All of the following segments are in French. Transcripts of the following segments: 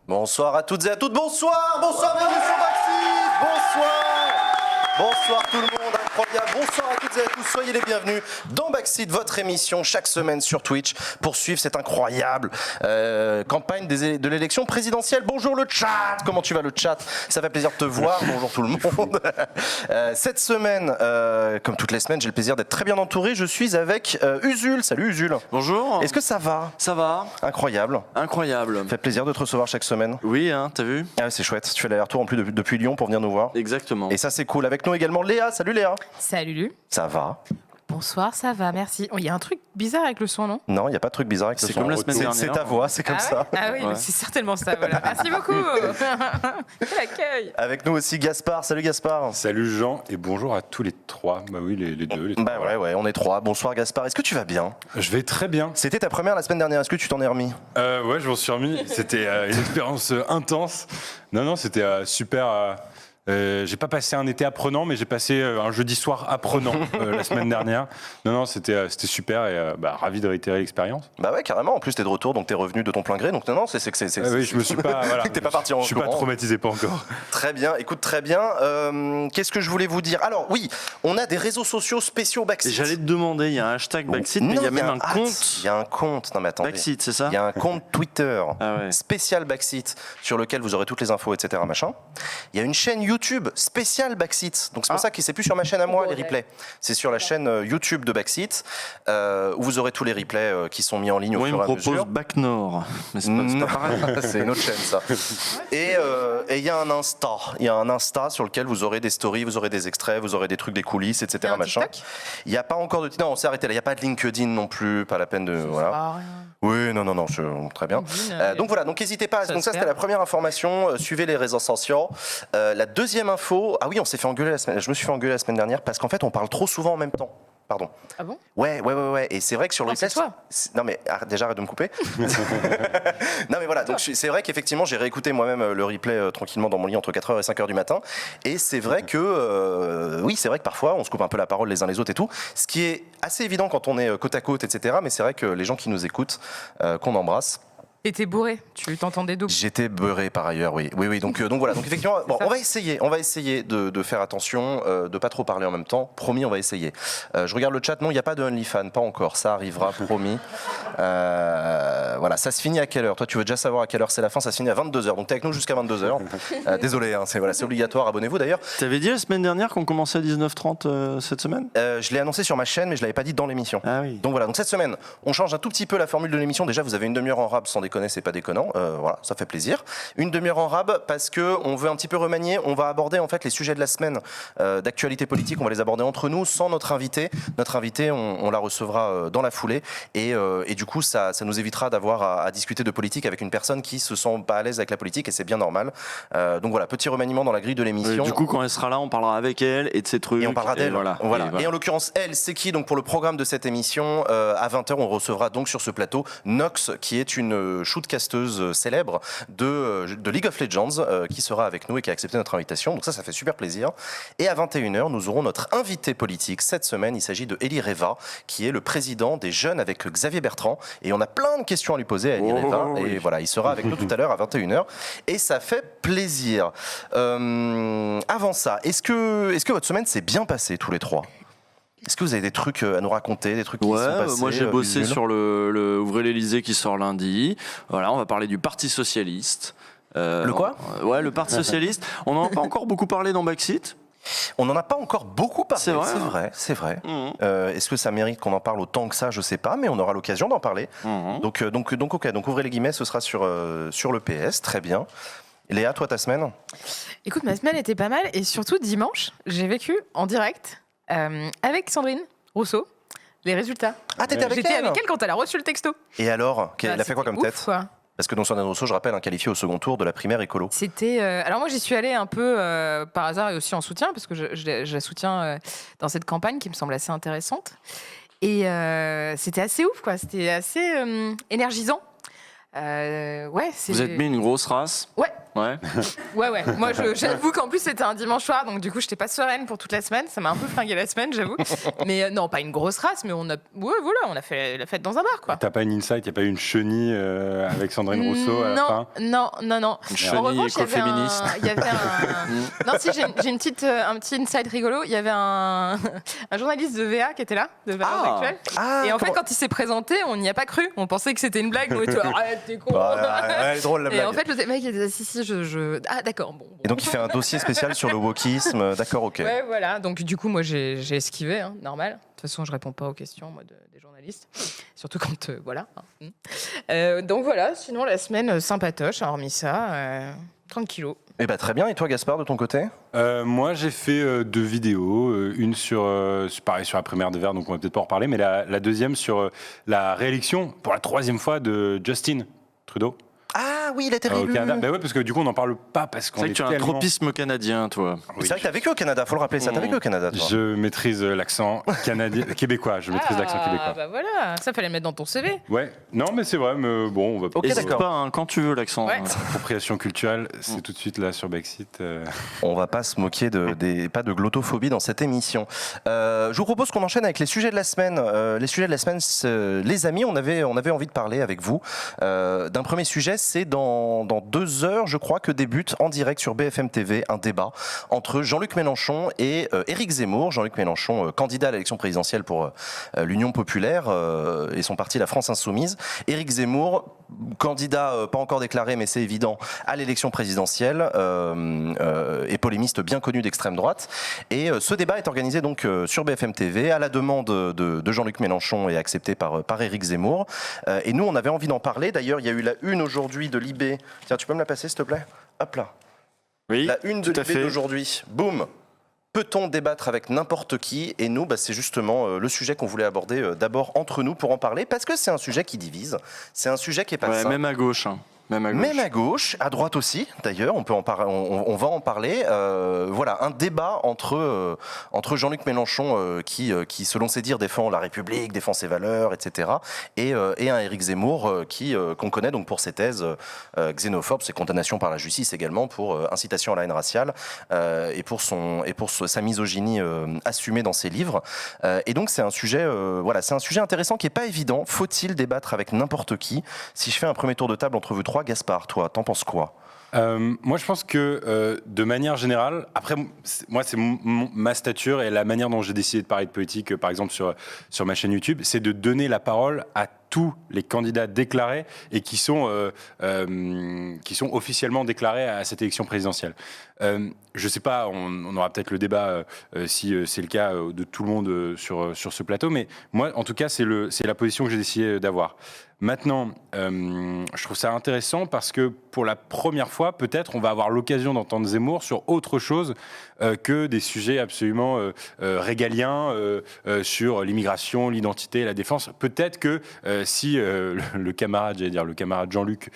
Bonsoir à toutes et à toutes, bonsoir, bienvenue sur Backseat, bonsoir tout le monde, incroyable, bonsoir à toutes et à tous, soyez les bienvenus dans Backseat, votre émission chaque semaine sur Twitch pour suivre cette incroyable campagne de l'élection présidentielle. Bonjour le chat, comment tu vas le chat? Ça fait plaisir de te voir, bonjour tout le monde. Cette semaine, comme toutes les semaines, j'ai le plaisir d'être très bien entouré, je suis avec Usul, salut Usul. Bonjour. Est-ce que ça va? Ça va. Incroyable. Incroyable. Ça fait plaisir de te recevoir chaque semaine. Oui, hein, t'as vu? Ah, c'est chouette, tu fais l'aller-retour en plus depuis Lyon pour venir nous voir. Exactement. Et ça c'est cool. Avec nous également Léa. Salut Léa. Salut Lu. Ça va? Bonsoir, ça va, merci. Il y a un truc bizarre avec le son, non? Non, il n'y a pas de truc bizarre avec le son. C'est comme la semaine dernière. C'est ta voix, c'est comme ça. Ah oui, Ouais. c'est certainement ça, voilà. Merci beaucoup. Quel accueil. Avec nous aussi Gaspard. Salut Gaspard. Salut Jean et bonjour à tous les trois. Bah oui, les deux. Les trois. Bah ouais, on est trois. Bonsoir Gaspard. Est-ce que tu vas bien? Je vais très bien. C'était ta première la semaine dernière. Est-ce que tu t'en es remis? Ouais, je m'en suis remis. C'était une expérience intense. Non, c'était super. J'ai pas passé un été apprenant, mais j'ai passé un jeudi soir apprenant la semaine dernière. Non, c'était super et ravi de réitérer l'expérience. Bah ouais, carrément. En plus, t'es de retour, donc t'es revenu de ton plein gré. Donc non, c'est Oui, je me suis pas. Voilà, t'es pas parti en Je suis pas courant. traumatisé, pas encore. Très bien, écoute, très bien. Qu'est-ce que je voulais vous dire? Alors oui, on a des réseaux sociaux spéciaux Et Backseat. j'allais te demander, il y a un hashtag Backseat, mais il y a même un compte Il y a un compte. Non mais attendez. Backseat, c'est ça? Il y a un compte Twitter Ah ouais. spécial Backseat sur lequel vous aurez toutes les infos, etc. Machin. Il y a une chaîne YouTube spéciale Backseat. Donc c'est pour ça que c'est plus sur ma chaîne à moi les replays. C'est sur la chaîne YouTube de Backseat où vous aurez tous les replays qui sont mis en ligne au Moi, il fur me et à mesure. propose Back Nord. Mais c'est Non, pas pareil. c'est une autre chaîne ça. Et il y a un Insta. Il y a un Insta sur lequel vous aurez des stories, vous aurez des extraits, vous aurez des trucs, des coulisses, etc. Il y a un machin. TikTok? Il n'y a pas encore de. Non, on s'est arrêté là. Il n'y a pas de LinkedIn non plus. Pas la peine de. Voilà. Ah, rien. Oui, non, très bien. LinkedIn, Donc voilà, donc n'hésitez pas. ça Donc se ça, fait. c'était la première information. Suivez les réseaux sociaux. La deuxième info. Ah oui, on s'est fait engueuler la semaine. Je me suis fait engueuler la semaine dernière parce qu'en fait, on parle trop souvent en même temps. Pardon. Ah bon? Ouais. Et c'est vrai que sur le Ah, c'est replay. toi. Non mais déjà arrête de me couper. Non mais voilà. Donc c'est vrai qu'effectivement j'ai réécouté moi-même le replay tranquillement dans mon lit entre 4h et 5h du matin. Et c'est vrai que oui, c'est vrai que parfois on se coupe un peu la parole les uns les autres et tout. Ce qui est assez évident quand on est côte à côte, etc. Mais c'est vrai que les gens qui nous écoutent, qu'on embrasse. T'étais bourré, tu t'entendais double. J'étais beurré par ailleurs, oui. Donc voilà. Donc effectivement, bon, on va essayer de faire attention, de pas trop parler en même temps. Promis, on va essayer. Je regarde le chat. Non, il n'y a pas de OnlyFans, pas encore. Ça arrivera, promis. Voilà, ça se finit à quelle heure? Toi, tu veux déjà savoir à quelle heure c'est la fin? Ça se finit à 22h. Donc t'es avec nous jusqu'à 22h. Désolé, hein, c'est obligatoire. Abonnez-vous d'ailleurs. T'avais dit la semaine dernière qu'on commençait à 19h30 cette semaine? Je l'ai annoncé sur ma chaîne, mais je l'avais pas dit dans l'émission. Ah oui. Donc voilà, donc cette semaine, on change un tout petit peu la formule de l'émission. Déjà, vous avez une demi-heure en rab, sans déconner, c'est pas déconnant. Voilà, ça fait plaisir. Une demi-heure en rab parce que on veut un petit peu remanier. On va aborder en fait les sujets de la semaine d'actualité politique. On va les aborder entre nous, sans notre invité. Notre invité, on la recevra dans la foulée et du coup, ça nous évitera d'avoir à discuter de politique avec une personne qui se sent pas à l'aise avec la politique et c'est bien normal. Donc voilà, petit remaniement dans la grille de l'émission. Du coup, quand elle sera là, on parlera avec elle et de ses trucs. Et on parlera d'elle. Voilà. Et en l'occurrence, elle, c'est qui? Donc pour le programme de cette émission, à 20h, on recevra donc sur ce plateau Nox, qui est une shootcasteuse célèbre de League of Legends, qui sera avec nous et qui a accepté notre invitation. Donc ça fait super plaisir. Et à 21h, nous aurons notre invité politique. Cette semaine, il s'agit de Eli Reva, qui est le président des Jeunes avec Xavier Bertrand. Et on a plein de questions à lui poser à Eli Reva. Oui. Et voilà, il sera avec nous tout à l'heure à 21h. Et ça fait plaisir. Avant ça, est-ce que votre semaine s'est bien passée tous les trois? Est-ce que vous avez des trucs à nous raconter, des trucs qui sont passés? Moi j'ai bossé Usul sur le Ouvrez l'Élysée qui sort lundi. Voilà, on va parler du Parti Socialiste. Le quoi? Ouais, le Parti Socialiste. On n'en a pas encore beaucoup parlé dans Backseat. On n'en a pas encore beaucoup parlé, C'est vrai, c'est vrai. Mhm. Est-ce que ça mérite qu'on en parle autant que ça? Je sais pas, mais on aura l'occasion d'en parler. Donc ok, donc ouvrez les guillemets, ce sera sur le PS, très bien. Léa, toi, ta semaine? Écoute, ma semaine était pas mal et surtout dimanche, j'ai vécu en direct avec Sandrine Rousseau les résultats. Ah, t'étais avec J'étais elle? avec elle quand elle a reçu le texto. Et alors, elle a fait quoi comme tête? Quoi. Parce que donc Sandrine Rousseau, je rappelle, qualifiée au second tour de la primaire écolo. C'était. Alors moi, j'y suis allée un peu par hasard et aussi en soutien, parce que je la soutiens dans cette campagne qui me semble assez intéressante. Et c'était assez ouf, quoi. C'était assez énergisant. Ouais, Vous êtes mis une grosse race. Ouais. Ouais. Ouais. Moi, j'avoue qu'en plus, c'était un dimanche soir, donc du coup, j'étais pas sereine pour toute la semaine. Ça m'a un peu flingué la semaine, j'avoue. Mais non, pas une grosse race, mais on a fait la fête dans un bar, quoi. T'as pas une insight, y a pas eu une chenille avec Sandrine Rousseau à la fin? Non. Une chenille écoféministe. Il y avait non, si, j'ai un petit insight rigolo. Il y avait un journaliste de VA qui était là, de Valeurs Actuelles. Et en fait, quand il s'est présenté, on n'y a pas cru. On pensait que c'était une blague. Nous, arrête, t'es con. Elle est drôle la blague. Et en fait, le mec, il était si, ah, d'accord, bon. Et donc il fait un dossier spécial sur le wokisme, d'accord, ok. Ouais, voilà. Donc du coup, moi, j'ai esquivé, hein, normal. De toute façon, je réponds pas aux questions, moi, des journalistes. Surtout quand, voilà. Donc voilà, sinon, la semaine sympatoche, hormis ça, tranquillo. Eh ben très bien, et toi Gaspard, de ton côté? Moi, j'ai fait 2 vidéos. Une pareil, sur la première de Verre, donc on va peut-être pas en reparler, mais la deuxième sur la réélection, pour la 3e fois, de Justin Trudeau. Ah oui, il était Au réélu. Canada. Ben ouais, parce que du coup, on n'en parle pas parce qu'on C'est vrai est que tu as un tellement... tropisme canadien, toi. C'est vrai que t'as vécu au Canada, faut le rappeler, ça. T'as vécu au Canada, toi. Je maîtrise l'accent canadien, québécois. Je maîtrise l'accent québécois. Ah, bah voilà, ça fallait mettre dans ton CV. Ouais, non, mais c'est vrai, mais bon, on va pas. Ok, Hésite d'accord. pas, hein, quand tu veux, l'accent. Ouais. Appropriation culturelle, c'est tout de suite là sur Backseat. On va pas se moquer pas de glottophobie dans cette émission. Je vous propose qu'on enchaîne avec les sujets de la semaine. Les sujets de la semaine, les amis, on avait envie de parler avec vous d'un premier sujet. C'est dans 2 heures, je crois, que débute en direct sur BFM TV un débat entre Jean-Luc Mélenchon et Éric Zemmour. Jean-Luc Mélenchon, candidat à l'élection présidentielle pour l'Union populaire et son parti La France Insoumise. Éric Zemmour, candidat pas encore déclaré, mais c'est évident, à l'élection présidentielle et polémiste bien connu d'extrême droite. Et ce débat est organisé donc sur BFM TV à la demande de Jean-Luc Mélenchon et accepté par Éric Zemmour. Et nous, on avait envie d'en parler. D'ailleurs, il y a eu la une aujourd'hui de Libé. Tiens, tu peux me la passer, s'il te plaît? Hop là. Oui, La une de tout à Libé fait. d'aujourd'hui. Boum. Peut-on débattre avec n'importe qui? Et nous, c'est justement le sujet qu'on voulait aborder d'abord entre nous pour en parler, parce que c'est un sujet qui divise. C'est un sujet qui est pas Ouais, simple. même à gauche. Hein. Même à gauche, à droite aussi, d'ailleurs, on va en parler. Voilà, un débat entre Jean-Luc Mélenchon, qui, selon ses dires, défend la République, défend ses valeurs, etc., et un Éric Zemmour qu'on connaît donc pour ses thèses xénophobes, ses condamnations par la justice également pour incitation à la haine raciale et pour sa misogynie assumée dans ses livres. Et donc c'est un sujet, c'est un sujet intéressant qui est pas évident. Faut-il débattre avec n'importe qui? Si je fais un premier tour de table entre vous trois, Gaspard, toi, t'en penses quoi? Moi, je pense que de manière générale, après, moi, c'est ma stature et la manière dont j'ai décidé de parler de politique, par exemple sur ma chaîne YouTube, c'est de donner la parole à tous les candidats déclarés et qui sont officiellement déclarés à cette élection présidentielle. Je ne sais pas, on aura peut-être le débat si c'est le cas de tout le monde sur ce plateau, mais moi, en tout cas, c'est la position que j'ai décidé d'avoir. Maintenant, je trouve ça intéressant parce que pour la première fois, peut-être, on va avoir l'occasion d'entendre Zemmour sur autre chose que des sujets absolument régaliens sur l'immigration, l'identité, la défense. Peut-être que si le camarade Jean-Luc...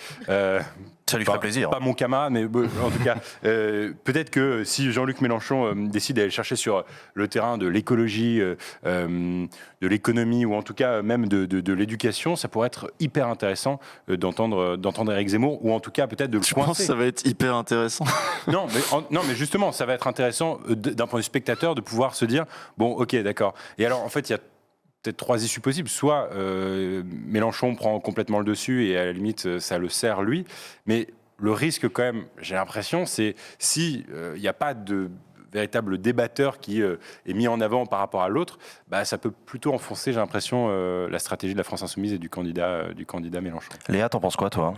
Ça lui ferait plaisir. Pas mon camarade, mais en tout cas, peut-être que si Jean-Luc Mélenchon décide d'aller chercher sur le terrain de l'écologie, de l'économie, ou en tout cas même de l'éducation, ça pourrait être hyper intéressant d'entendre Éric Zemmour, ou en tout cas peut-être de le Je coincer. pense que ça va être hyper intéressant. Non, mais justement, ça va être intéressant d'un point de vue spectateur de pouvoir se dire, bon, ok, d'accord. Et alors, en fait, il y a peut-être 3 issues possibles. Soit Mélenchon prend complètement le dessus et à la limite, ça le sert lui. Mais le risque quand même, j'ai l'impression, c'est si il n'y a pas de véritable débatteur qui est mis en avant par rapport à l'autre, ça peut plutôt enfoncer, j'ai l'impression, la stratégie de la France Insoumise et du candidat Mélenchon. Léa, t'en penses quoi, toi?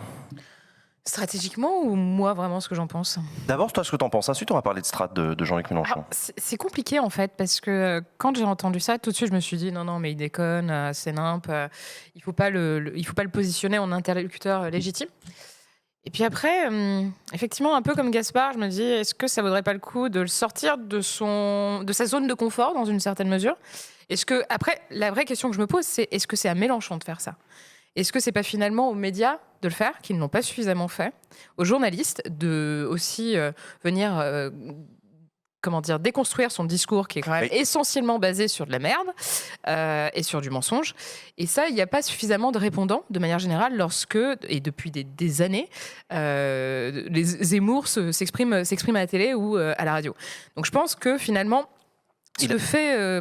Stratégiquement ou moi, vraiment, ce que j'en pense? D'abord, toi, ce que t'en penses. Ensuite, on va parler de strat de Jean-Luc Mélenchon. C'est compliqué, en fait, parce que quand j'ai entendu ça, tout de suite, je me suis dit, non, mais il déconne, c'est nimp, il faut pas le positionner en interlocuteur légitime. Et puis après, effectivement, un peu comme Gaspard, je me dis, est-ce que ça vaudrait pas le coup de le sortir de sa zone de confort, dans une certaine mesure? Après, la vraie question que je me pose, c'est est-ce que c'est à Mélenchon de faire ça? Est-ce que c'est pas finalement aux médias de le faire, qui ne l'ont pas suffisamment fait, aux journalistes de aussi venir déconstruire son discours qui est quand même essentiellement basé sur de la merde et sur du mensonge. Et ça, il n'y a pas suffisamment de répondants, de manière générale, et depuis des années, les Zemmour s'expriment à la télé ou à la radio. Donc je pense que finalement,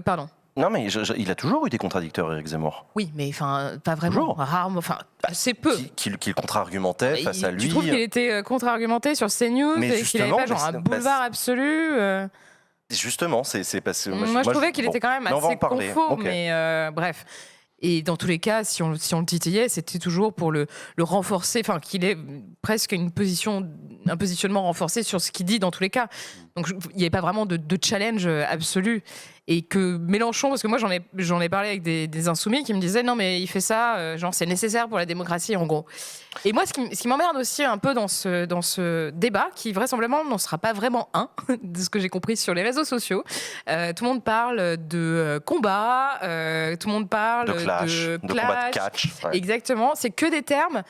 pardon. Non, mais il a toujours eu des contradicteurs, Éric Zemmour. Oui, mais pas vraiment. Toujours. Rarement, assez peu. Qui le contre-argumentait face à lui. Tu trouves qu'il était contre-argumenté sur CNews et qu'il n'avait pas un boulevard absolu Justement, c'est passé. Moi, je trouvais qu'il était quand même assez confos, okay. mais bref. Et dans tous les cas, si on le titillait, c'était toujours pour le renforcer, qu'il ait presque un positionnement renforcé sur ce qu'il dit dans tous les cas. Donc il n'y avait pas vraiment de challenge absolu. Et que Mélenchon, parce que moi j'en ai parlé avec des insoumis qui me disaient non mais il fait ça, genre c'est nécessaire pour la démocratie en gros. Et moi ce qui m'emmerde aussi un peu dans ce débat, qui vraisemblablement n'en sera pas vraiment un, de ce que j'ai compris sur les réseaux sociaux, tout le monde parle de combat, tout le monde parle de clash, de combat de catch. Ouais. Exactement, c'est que des termes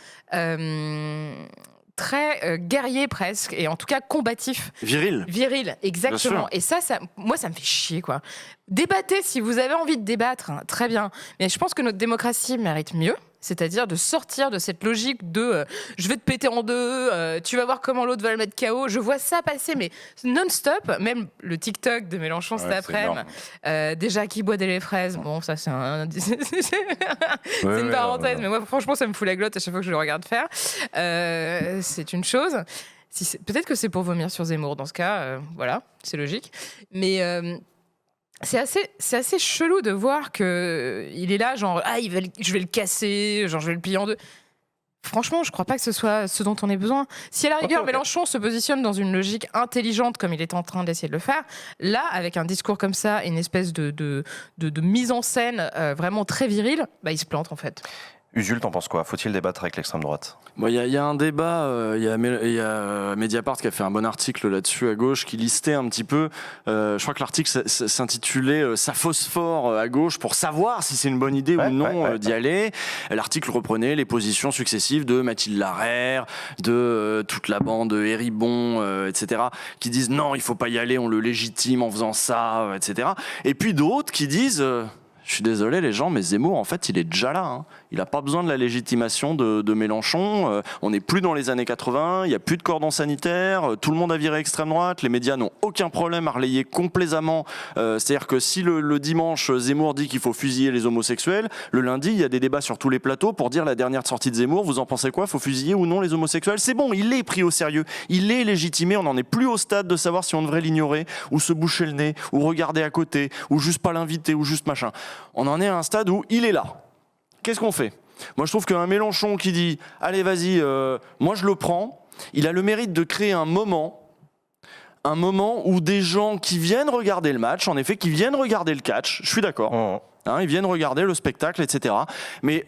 très guerrier presque, et en tout cas combatif. Viril, exactement. Et ça, moi, ça me fait chier, quoi. Débattez si vous avez envie de débattre, hein, très bien. Mais je pense que notre démocratie mérite mieux. C'est-à-dire de sortir de cette logique de je vais te péter en deux, tu vas voir comment l'autre va le mettre KO. Je vois ça passer, mais non-stop. Même le TikTok de Mélenchon cet après-midi. Déjà qui boit des laits fraises. Bon, ça, c'est une parenthèse, mais moi, franchement, ça me fout la glotte à chaque fois que je le regarde faire. C'est une chose. Peut-être que c'est pour vomir sur Zemmour. Dans ce cas, voilà, c'est logique. Mais. C'est assez chelou de voir qu'il est là, genre, je vais le casser, genre, je vais le plier en deux. Franchement, je crois pas que ce soit ce dont on ait besoin. Si à la rigueur, Mélenchon se positionne dans une logique intelligente, comme il est en train d'essayer de le faire, là, avec un discours comme ça, une espèce de mise en scène vraiment très virile, il se plante, en fait. Usul, t'en penses quoi ? Faut-il débattre avec l'extrême droite ? Il y a un débat, il y a Mediapart qui a fait un bon article là-dessus à gauche qui listait un petit peu, je crois que l'article s'intitulait « Ça phosphore à gauche pour savoir si c'est une bonne idée ou non d'y aller ». L'article reprenait les positions successives de Mathilde Larère, de toute la bande Héribon, etc., qui disent « Non, il faut pas y aller, on le légitime en faisant ça, etc. » Et puis d'autres qui disent je suis désolé les gens, mais Zemmour, en fait, il est déjà là. Hein. Il n'a pas besoin de la légitimation de Mélenchon. On n'est plus dans les années 80, il n'y a plus de cordon sanitaire, tout le monde a viré extrême droite, les médias n'ont aucun problème à relayer complaisamment. C'est-à-dire que si le dimanche, Zemmour dit qu'il faut fusiller les homosexuels, le lundi, il y a des débats sur tous les plateaux pour dire la dernière sortie de Zemmour, vous en pensez quoi ? Faut fusiller ou non les homosexuels ? C'est bon, il est pris au sérieux, il est légitimé, on n'en est plus au stade de savoir si on devrait l'ignorer, ou se boucher le nez, ou regarder à côté, ou juste pas l'inviter, ou juste machin. On en est à un stade où il est là. Qu'est-ce qu'on fait ? Moi, je trouve qu'un Mélenchon qui dit « Allez, vas-y, moi je le prends », il a le mérite de créer un moment où des gens qui viennent regarder le match, en effet, qui viennent regarder le catch, je suis d'accord, ils viennent regarder le spectacle, etc. Mais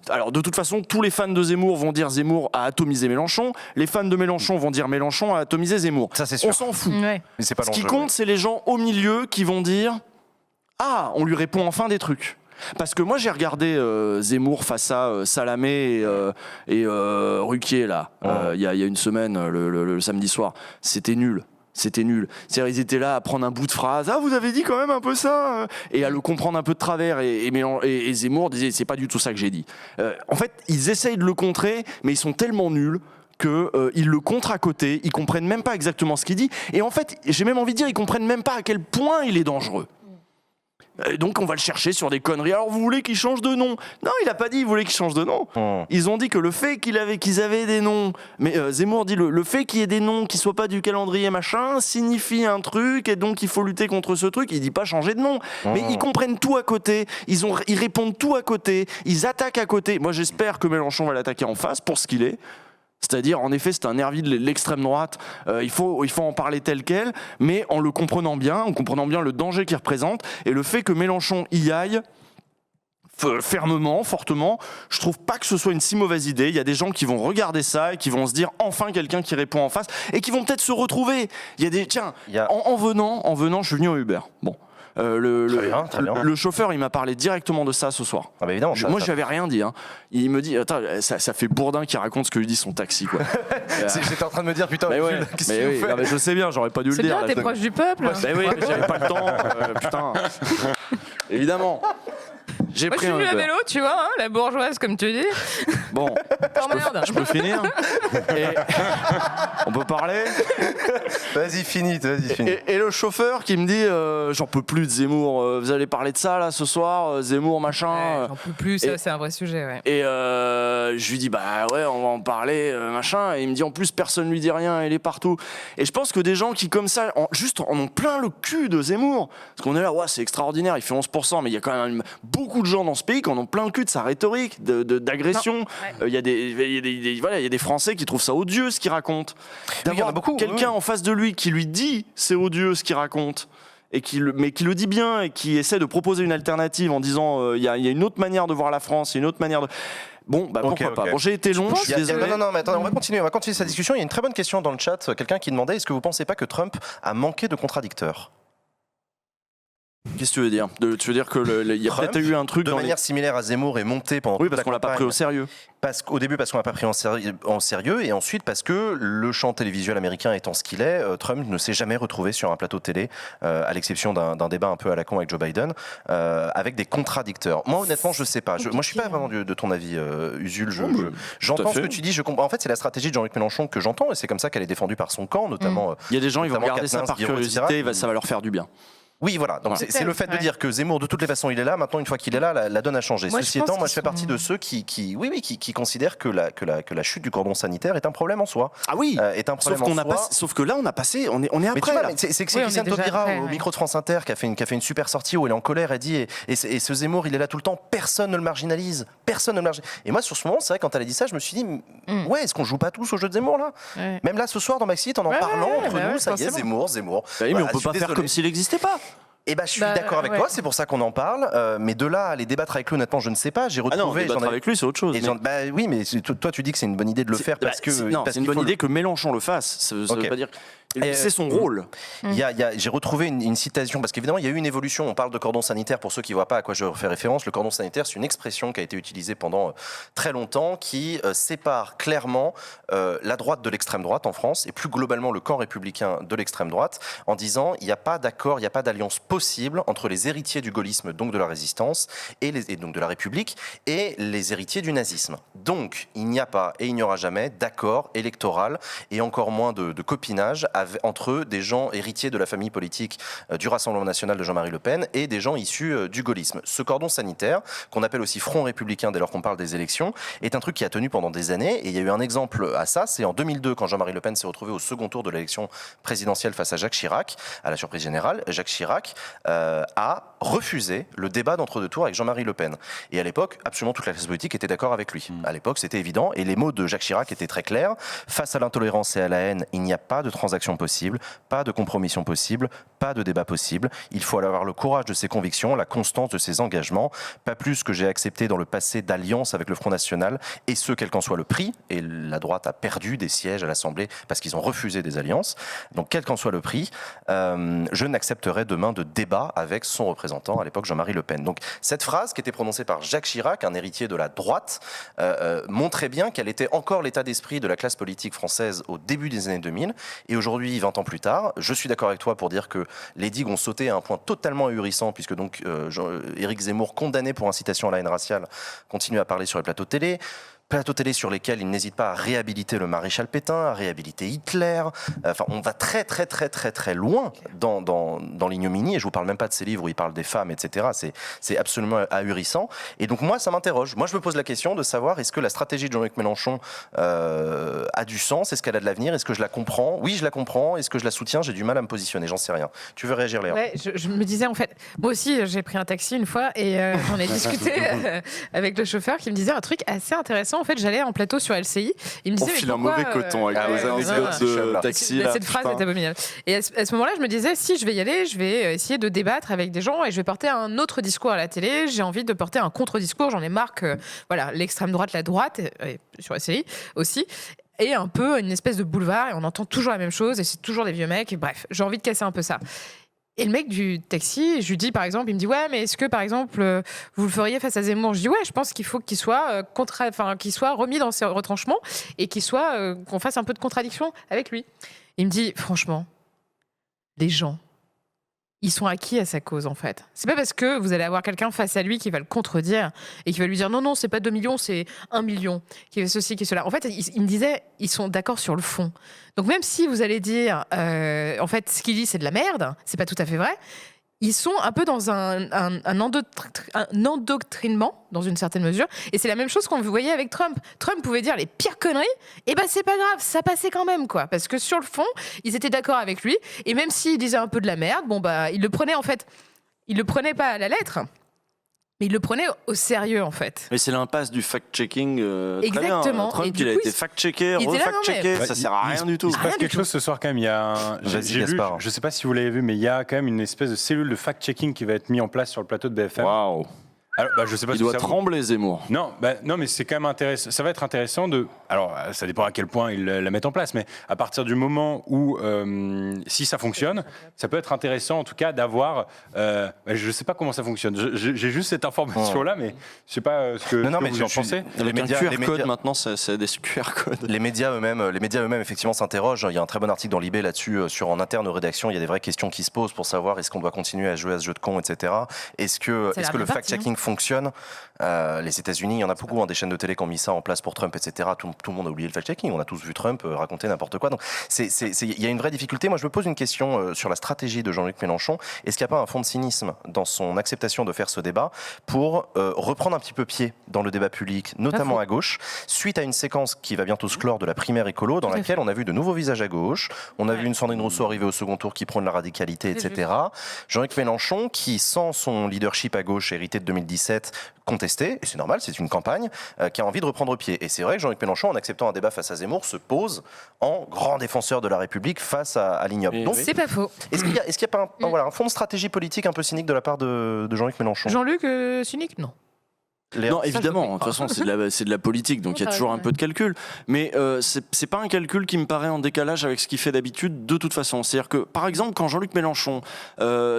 alors, de toute façon, tous les fans de Zemmour vont dire Zemmour a atomisé Mélenchon. Les fans de Mélenchon vont dire Mélenchon a atomisé Zemmour. Ça, c'est sûr. On s'en fout. Ouais. Mais c'est pas Ce qui compte, c'est les gens au milieu qui vont dire ah, on lui répond enfin des trucs. Parce que moi, j'ai regardé Zemmour face à Salamé et Ruquier, là, il y a une semaine, le samedi soir. C'était nul. C'est-à-dire, ils étaient là à prendre un bout de phrase. Ah, vous avez dit quand même un peu ça et à le comprendre un peu de travers. Et Zemmour disait, c'est pas du tout ça que j'ai dit. En fait, ils essayent de le contrer, mais ils sont tellement nuls qu'ils le contrent à côté. Ils comprennent même pas exactement ce qu'il dit. Et en fait, j'ai même envie de dire, ils comprennent même pas à quel point il est dangereux. Donc on va le chercher sur des conneries. Alors vous voulez qu'il change de nom ? Non, il a pas dit il voulait qu'il change de nom. Ils ont dit que le fait qu'ils avaient des noms, mais Zemmour dit le fait qu'il y ait des noms qui soient pas du calendrier machin signifie un truc et donc il faut lutter contre ce truc. Il dit pas changer de nom, mais ils comprennent tout à côté. Ils répondent tout à côté. Ils attaquent à côté. Moi j'espère que Mélenchon va l'attaquer en face pour ce qu'il est. C'est-à-dire, en effet, c'est un nervi de l'extrême droite. Il faut en parler tel quel, mais en le comprenant bien, en comprenant bien le danger qu'il représente et le fait que Mélenchon y aille fermement, fortement, je trouve pas que ce soit une si mauvaise idée. Il y a des gens qui vont regarder ça et qui vont se dire enfin quelqu'un qui répond en face et qui vont peut-être se retrouver. Il y a des en venant, je suis venu en Uber. Bon. Très bien. Le chauffeur, il m'a parlé directement de ça ce soir. Ah bah évidemment. Moi, j'avais rien dit. Hein. Il me dit, attends, ça fait Bourdin qui raconte ce que lui dit son taxi, quoi. J'étais en train de me dire, putain, Mais ouais, Jules, qu'est-ce mais que tu oui, fais non, mais je sais bien, j'aurais pas dû le C'est dire. bien, là, t'es proche du peuple. Mais oui, mais j'avais pas le temps. Putain. Évidemment. J'ai Moi, je pris suis un venue à Uber. vélo, tu vois, hein, la bourgeoise, comme tu dis. Bon, T'emmerdes. je peux finir. Et on peut parler. Vas-y, finis. Et le chauffeur qui me dit j'en peux plus de Zemmour, vous allez parler de ça là ce soir, Zemmour machin. Ouais, j'en peux plus, ça, c'est un vrai sujet, ouais. Et je lui dis bah ouais on va en parler machin, et il me dit en plus personne lui dit rien, il est partout. Et je pense que des gens qui comme ça juste en ont plein le cul de Zemmour, parce qu'on est là ouais c'est extraordinaire, il fait 11%, mais il y a quand même beaucoup de gens dans ce pays qui en ont plein le cul de sa rhétorique d'agression. Il y a des Français qui trouvent ça odieux ce qu'il raconte. il y en a D'avoir beaucoup, quelqu'un oui. en face de lui qui lui dit c'est odieux ce qu'il raconte, et mais qui le dit bien, et qui essaie de proposer une alternative en disant il y a une autre manière de voir la France, il y a une autre manière de... Bon, bah pourquoi pas. Bon, j'ai été long, je suis désolé. Non, mais attends, on va continuer cette discussion. Il y a une très bonne question dans le chat. Quelqu'un qui demandait, est-ce que vous pensez pas que Trump a manqué de contradicteurs? Qu'est-ce que tu veux dire? Tu veux dire qu'il y a Trump, peut-être eu un truc de manière similaire à Zemmour, est monté pendant Oui, toute parce la qu'on l'a pas pris campagne. au sérieux. Au début, parce qu'on l'a pas pris en sérieux, et ensuite parce que le champ télévisuel américain étant ce qu'il est, Trump ne s'est jamais retrouvé sur un plateau de télé, à l'exception d'un débat un peu à la con avec Joe Biden, avec des contradicteurs. Moi, honnêtement, je sais pas. Moi, je suis pas vraiment de ton avis, Usul. J'entends ce que tu dis. Je comprends. En fait, c'est la stratégie de Jean-Luc Mélenchon que j'entends, et c'est comme ça qu'elle est défendue par son camp, notamment. Il y a des gens, ils vont notamment regarder ça Katnins, par Guiraud, etc. curiosité, ça va leur faire du bien. Oui, voilà. Donc Voilà. c'est le fait de Ouais. dire que Zemmour, de toutes les façons, il est là. Maintenant, une fois qu'il est là, la donne a changé. Moi, Ceci je pense étant, moi, je qu'ils fais partie sont- de ceux qui considèrent que la chute du cordon sanitaire est un problème en soi. Ah oui. Est un problème Sauf en soi. Sauf que là, on est Mais après. tu vois, Là. mais c'est Oui, on Christiane est déjà Taubira après, au ouais. micro de France Inter qui a fait une super sortie où elle est en colère. Elle dit et ce Zemmour, il est là tout le temps. Personne ne le marginalise. Personne ne le marginalise. Et moi, sur ce moment, c'est vrai, quand elle a dit ça, je me suis dit ouais, est-ce qu'on joue pas tous au jeu de Zemmour là? Ouais. Même là, ce soir dans Maxi, en Ouais, parlant ouais, entre bah nous, ouais, ça y est, forcément. Zemmour. Bah oui, mais Voilà, on je peut suis pas faire désolé. comme s'il n'existait pas. Eh ben, je suis Bah, d'accord avec ouais. toi, c'est pour ça qu'on en parle. Mais de là à aller débattre avec lui, honnêtement, je ne sais pas. J'ai Ah non, retrouvé. débattre avec lui, c'est autre chose. mais- Bah oui, mais toi, tu dis que c'est une bonne idée de le faire Bah, parce que. non, parce c'est une qu'il bonne faut idée que Mélenchon le fasse. Ça veut Ok. pas dire. Et, C'est son rôle. J'ai retrouvé une citation, parce qu'évidemment, il y a eu une évolution. On parle de cordon sanitaire, pour ceux qui ne voient pas à quoi je fais référence. Le cordon sanitaire, c'est une expression qui a été utilisée pendant très longtemps, qui sépare clairement la droite de l'extrême droite en France, et plus globalement le camp républicain de l'extrême droite, en disant il n'y a pas d'accord, il n'y a pas d'alliance possible entre les héritiers du gaullisme, donc de la résistance, et donc de la République, et les héritiers du nazisme. Donc, il n'y a pas, et il n'y aura jamais, d'accord électoral, et encore moins de copinage entre des gens héritiers de la famille politique du Rassemblement national de Jean-Marie Le Pen et des gens issus du gaullisme. Ce cordon sanitaire, qu'on appelle aussi Front républicain dès lors qu'on parle des élections, est un truc qui a tenu pendant des années, et il y a eu un exemple à ça, c'est en 2002 quand Jean-Marie Le Pen s'est retrouvé au second tour de l'élection présidentielle face à Jacques Chirac, à la surprise générale. Jacques Chirac a refusé le débat d'entre-deux tours avec Jean-Marie Le Pen. Et à l'époque, absolument toute la classe politique était d'accord avec lui. À l'époque, c'était évident, et les mots de Jacques Chirac étaient très clairs. Face à l'intolérance et à la haine, il n'y a pas de transaction possible, pas de compromission possible, pas de débat possible. Il faut avoir le courage de ses convictions, la constance de ses engagements, pas plus que j'ai accepté dans le passé d'alliance avec le Front National, et ce, quel qu'en soit le prix. Et la droite a perdu des sièges à l'Assemblée parce qu'ils ont refusé des alliances. Donc, quel qu'en soit le prix, je n'accepterai demain de débat avec son représentant, à l'époque Jean-Marie Le Pen. Donc, cette phrase qui était prononcée par Jacques Chirac, un héritier de la droite, montrait bien quel était encore l'état d'esprit de la classe politique française au début des années 2000. Et aujourd'hui, 20 ans plus tard, je suis d'accord avec toi pour dire que les digues ont sauté à un point totalement ahurissant, puisque donc Éric Zemmour, condamné pour incitation à la haine raciale, continue à parler sur les plateaux télé. Plateaux télé sur lesquels il n'hésite pas à réhabiliter le maréchal Pétain, à réhabiliter Hitler. Enfin, on va très très très très très loin dans l'ignominie, et je vous parle même pas de ces livres où il parle des femmes, etc. C'est absolument ahurissant. Et donc moi, ça m'interroge. Moi, je me pose la question de savoir est-ce que la stratégie de Jean-Luc Mélenchon a du sens, est-ce qu'elle a de l'avenir, est-ce que je la comprends? Oui, je la comprends. Est-ce que je la soutiens? J'ai du mal à me positionner, j'en sais rien. Tu veux réagir, Léa? Ouais, je me disais en fait, moi aussi j'ai pris un taxi une fois et j'en ai discuté avec le chauffeur qui me disait un truc assez intéressant. En fait, j'allais en plateau sur LCI. Il me On disait file mais un mauvais pourquoi, coton avec ah nos ouais, anecdotes de taxi. Mais là, cette phrase putain. est abominable. Et à ce moment-là, je me disais, si je vais y aller, je vais essayer de débattre avec des gens et je vais porter un autre discours à la télé. J'ai envie de porter un contre-discours. J'en ai marre que voilà, l'extrême droite, la droite, et sur LCI aussi, et un peu une espèce de boulevard et on entend toujours la même chose et c'est toujours des vieux mecs. Et bref, j'ai envie de casser un peu ça. Et le mec du taxi, je lui dis par exemple, il me dit ouais, mais est-ce que par exemple vous le feriez face à Zemmour? Je dis ouais, je pense qu'il faut qu'il soit qu'il soit remis dans ses retranchements et qu'on fasse un peu de contradiction avec lui. Il me dit franchement, les gens, ils sont acquis à sa cause en fait. C'est pas parce que vous allez avoir quelqu'un face à lui qui va le contredire et qui va lui dire non, c'est pas 2 millions, c'est 1 million, qui est ceci, qui est cela. En fait, il me disait, ils sont d'accord sur le fond. Donc même si vous allez dire, en fait, ce qu'il dit c'est de la merde, c'est pas tout à fait vrai, ils sont un peu dans un endoctrinement, dans une certaine mesure. Et c'est la même chose qu'on voyait avec Trump. Trump pouvait dire les pires conneries, et ben c'est pas grave, ça passait quand même, quoi. Parce que sur le fond, ils étaient d'accord avec lui. Et même s'il disait un peu de la merde, bon, bah, il le prenait pas à la lettre, mais il le prenait au sérieux, en fait. Mais c'est l'impasse du fact-checking. Exactement. Trump, Et du il a coup, été fact-checké, il était là, non, refact-checké, mais- ça sert à rien du tout. Il se passe quelque chose ce soir quand même. Il y a Vas-y, j'ai lu, Gaspard. je sais pas si vous l'avez vu, mais il y a quand même une espèce de cellule de fact-checking qui va être mise en place sur le plateau de BFM. Waouh. Alors, je sais pas Il si doit ça vous- trembler, Zemmour. Non, non, mais c'est quand même intéressant. Ça va être intéressant de. Alors, ça dépend à quel point ils la mettent en place, mais à partir du moment où, si ça fonctionne, ça peut être intéressant, en tout cas, d'avoir. Je sais pas comment ça fonctionne. J'ai juste cette information-là, mais je sais pas ce que, Non, ce que mais vous en pensez. Avec un QR code, médias- maintenant, c'est des QR codes. Les médias eux-mêmes, effectivement, s'interrogent. Il y a un très bon article dans Libé là-dessus, sur en interne aux rédactions. Il y a des vraies questions qui se posent pour savoir est-ce qu'on doit continuer à jouer à ce jeu de con, etc. Est-ce que Ça a l'air le bien parti, fact-checking fonctionne? Les États-Unis, il y en a beaucoup, des chaînes de télé qui ont mis ça en place pour Trump, etc. Tout le monde a oublié le fact-checking. On a tous vu Trump raconter n'importe quoi. Donc, il y a une vraie difficulté. Moi, je me pose une question sur la stratégie de Jean-Luc Mélenchon. Est-ce qu'il n'y a pas un fond de cynisme dans son acceptation de faire ce débat pour reprendre un petit peu pied dans le débat public, notamment à gauche, suite à une séquence qui va bientôt se clore de la primaire écolo, dans Tout à laquelle on a vu de nouveaux visages à gauche. On a vu une Sandrine Rousseau arriver au second tour qui prône la radicalité, C'est etc. Jean-Luc Mélenchon, qui, sans son leadership à gauche hérité de 2017, contesté, et c'est normal, c'est une campagne, qui a envie de reprendre pied. Et c'est vrai que Jean-Luc Mélenchon, en acceptant un débat face à Zemmour, se pose en grand défenseur de la République face à l'ignoble. Et Donc, oui. C'est pas faux. est-ce qu'il y a pas un fond de stratégie politique un peu cynique de la part de Jean-Luc Mélenchon? Jean-Luc cynique, non. Non, évidemment, je de toute façon, c'est de la politique, donc il y a T'as toujours raison, un peu de calcul. Mais c'est pas un calcul qui me paraît en décalage avec ce qu'il fait d'habitude, de toute façon. C'est-à-dire que, par exemple, quand Jean-Luc Mélenchon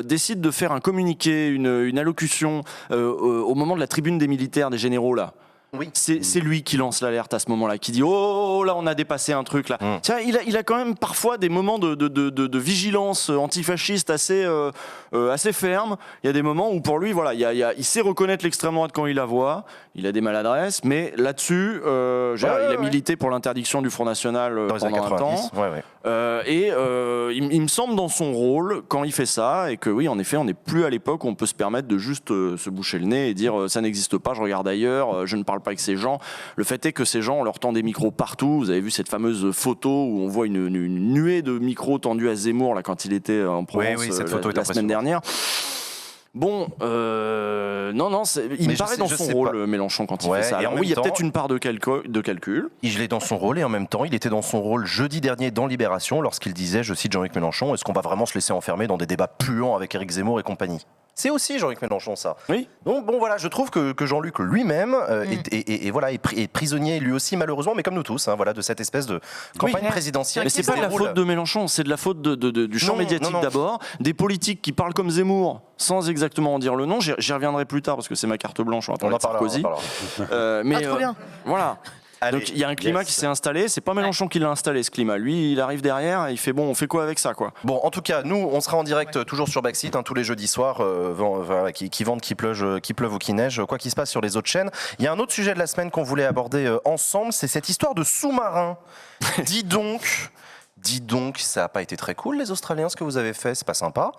décide de faire un communiqué, une allocution au moment de la tribune des militaires, des généraux, là, Oui. c'est lui qui lance l'alerte à ce moment-là, qui dit oh là on a dépassé un truc là. Tiens, il a quand même parfois des moments de vigilance antifasciste assez ferme. Il y a des moments où pour lui voilà, il sait reconnaître l'extrême droite quand il la voit. Il a des maladresses, mais là-dessus, il a milité pour l'interdiction du Front National Dans les années pendant un 90. temps. Ouais. Il me semble dans son rôle quand il fait ça, et que oui, en effet, on n'est plus à l'époque où on peut se permettre de juste se boucher le nez et dire ça n'existe pas, je regarde ailleurs, je ne parle pas avec ces gens. Le fait est que ces gens, on leur tend des micros partout. Vous avez vu cette fameuse photo où on voit une nuée de micros tendus à Zemmour là, quand il était en Provence cette photo est la semaine impressionnante. dernière. Bon, non, il Mais me paraît dans je son sais rôle, pas. Mélenchon, quand il Ouais, fait ça. et en Alors même oui, il y a temps- peut-être une part de calcul. Il est dans son rôle et en même temps, il était dans son rôle jeudi dernier dans Libération lorsqu'il disait, je cite Jean-Luc Mélenchon, est-ce qu'on va vraiment se laisser enfermer dans des débats puants avec Éric Zemmour et compagnie? C'est aussi Jean-Luc Mélenchon, ça. Oui. Donc bon, voilà, je trouve que Jean-Luc lui-même est prisonnier lui aussi malheureusement, mais comme nous tous, de cette espèce de campagne Oui. présidentielle. Mais c'est pas de la faute de Mélenchon, c'est de la faute du champ Non, médiatique non. d'abord, des politiques qui parlent comme Zemmour sans exactement en dire le nom. J'y reviendrai plus tard parce que c'est ma carte blanche, on va On parler en de parlera. Sarkozy. Mais trop bien. voilà. Allez, Donc il y a un climat yes. qui s'est installé, c'est pas Mélenchon qui l'a installé ce climat. Lui, il arrive derrière et il fait bon, on fait quoi avec ça quoi. Bon, en tout cas, nous, on sera en direct toujours sur Backseat tous les jeudis soirs, qui vendent, qui pleuve ou qui neige, quoi qu'il se passe sur les autres chaînes. Il y a un autre sujet de la semaine qu'on voulait aborder ensemble, c'est cette histoire de sous-marin. Dis donc, ça n'a pas été très cool, les Australiens, ce que vous avez fait, c'est pas sympa.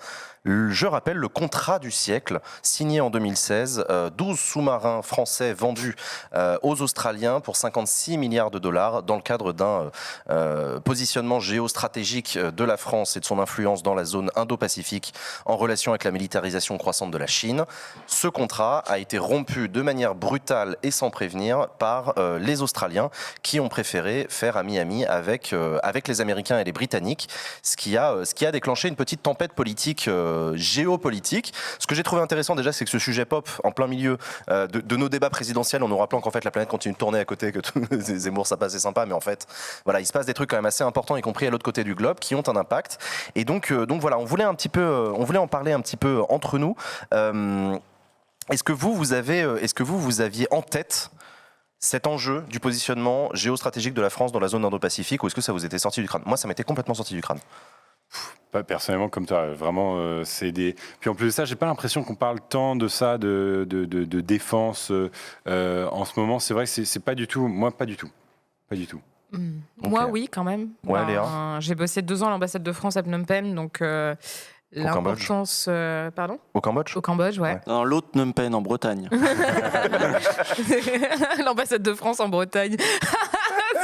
Je rappelle le contrat du siècle, signé en 2016, 12 sous-marins français vendus aux Australiens pour 56 milliards de dollars dans le cadre d'un positionnement géostratégique de la France et de son influence dans la zone Indo-Pacifique en relation avec la militarisation croissante de la Chine. Ce contrat a été rompu de manière brutale et sans prévenir par les Australiens qui ont préféré faire à Miami avec les Américains Américains et les Britanniques, ce qui a déclenché une petite tempête politique, géopolitique. Ce que j'ai trouvé intéressant déjà, c'est que ce sujet pop en plein milieu de nos débats présidentiels, en nous rappelant qu'en fait la planète continue de tourner à côté, que Zemmour ça passe, c'est sympa, mais en fait voilà, il se passe des trucs quand même assez importants, y compris à l'autre côté du globe, qui ont un impact. Et donc voilà, on voulait en parler un petit peu entre nous. Est-ce que vous aviez en tête cet enjeu du positionnement géostratégique de la France dans la zone Indo-Pacifique, ou est-ce que ça vous était sorti du crâne? Moi, ça m'était complètement sorti du crâne. Pas personnellement comme toi, vraiment, c'est des. Puis en plus de ça, j'ai pas l'impression qu'on parle tant de ça, de défense en ce moment. C'est vrai que c'est pas du tout. Moi, pas du tout. Pas du tout. Moi, oui, quand même. Ouais, Léa. J'ai bossé 2 ans à l'ambassade de France à Phnom Penh, donc l'importance. Pardon? Au Cambodge? Au Cambodge, ouais. Dans l'autre Phnom Penh en Bretagne. L'ambassade de France en Bretagne.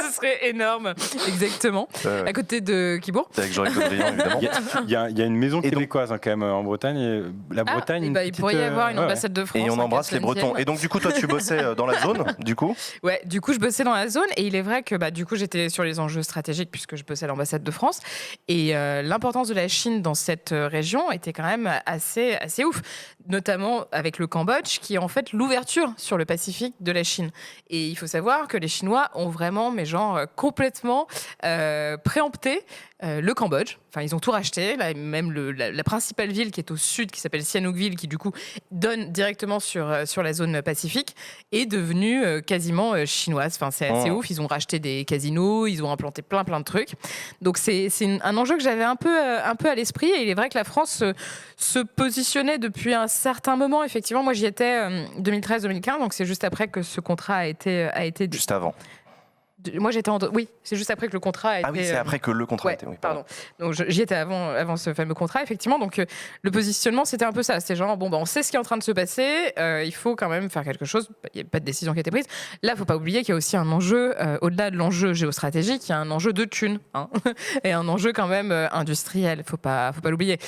Ce serait énorme, exactement. À côté de Quibourg. C'est avec Jean-Claude Drian, évidemment. Il y a une maison Et donc- québécoise quand même en Bretagne. Et la Bretagne, une il pourrait y petite, avoir une ouais. ambassade de France. Et on hein, embrasse qu'à les cela ne Bretons. tienne. Et donc, du coup, toi, tu bossais dans la zone, du coup? Ouais, du coup, je bossais dans la zone et il est vrai que du coup, j'étais sur les enjeux stratégiques puisque je bossais à l'ambassade de France. Et l'importance de la Chine dans cette région était quand même assez ouf, notamment avec le Cambodge qui est en fait l'ouverture sur le Pacifique de la Chine. Et il faut savoir que les Chinois ont vraiment, mais genre, complètement préempté le Cambodge. Enfin, ils ont tout racheté. Là, même la principale ville qui est au sud, qui s'appelle Sihanoukville, qui du coup donne directement sur la zone Pacifique, est devenue quasiment chinoise. Enfin, c'est assez ouf. Ils ont racheté des casinos, ils ont implanté plein de trucs. Donc c'est un enjeu que j'avais un peu à l'esprit. Et il est vrai que la France se positionnait depuis un certain moment. Effectivement, moi j'y étais 2013-2015, donc c'est juste après que ce contrat a été Juste avant. Moi j'étais oui, c'est juste après que le contrat a été. Ah oui, c'est après que le contrat a Ouais, été. Oui, pardon. Donc j'y étais avant ce fameux contrat, effectivement. Donc le positionnement, c'était un peu ça. C'est genre, on sait ce qui est en train de se passer, il faut quand même faire quelque chose. Il n'y a pas de décision qui a été prise. Là, il ne faut pas oublier qu'il y a aussi un enjeu, au-delà de l'enjeu géostratégique, il y a un enjeu de thunes, hein, et un enjeu quand même industriel. Faut pas l'oublier.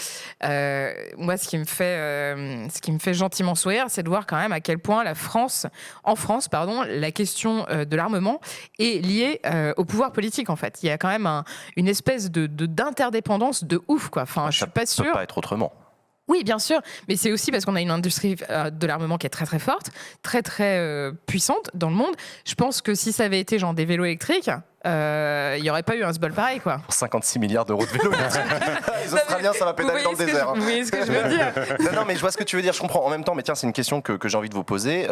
Moi, ce qui me fait gentiment sourire, c'est de voir quand même à quel point en France, la question de l'armement est liée au pouvoir politique, en fait. Il y a quand même une espèce d'interdépendance de ouf, quoi. Enfin, je suis pas Ça peut sûre. pas être autrement. Oui, bien sûr, mais c'est aussi parce qu'on a une industrie de l'armement qui est très très forte, très très puissante dans le monde. Je pense que si ça avait été genre des vélos électriques, il n'y aurait pas eu un sbol pareil, quoi. 56 milliards d'euros de vélos. Les Australiens, ça va pédaler dans le désert. Vous voyez ce que je veux dire? Non, mais je vois ce que tu veux dire, je comprends. En même temps, mais tiens, c'est une question que j'ai envie de vous poser.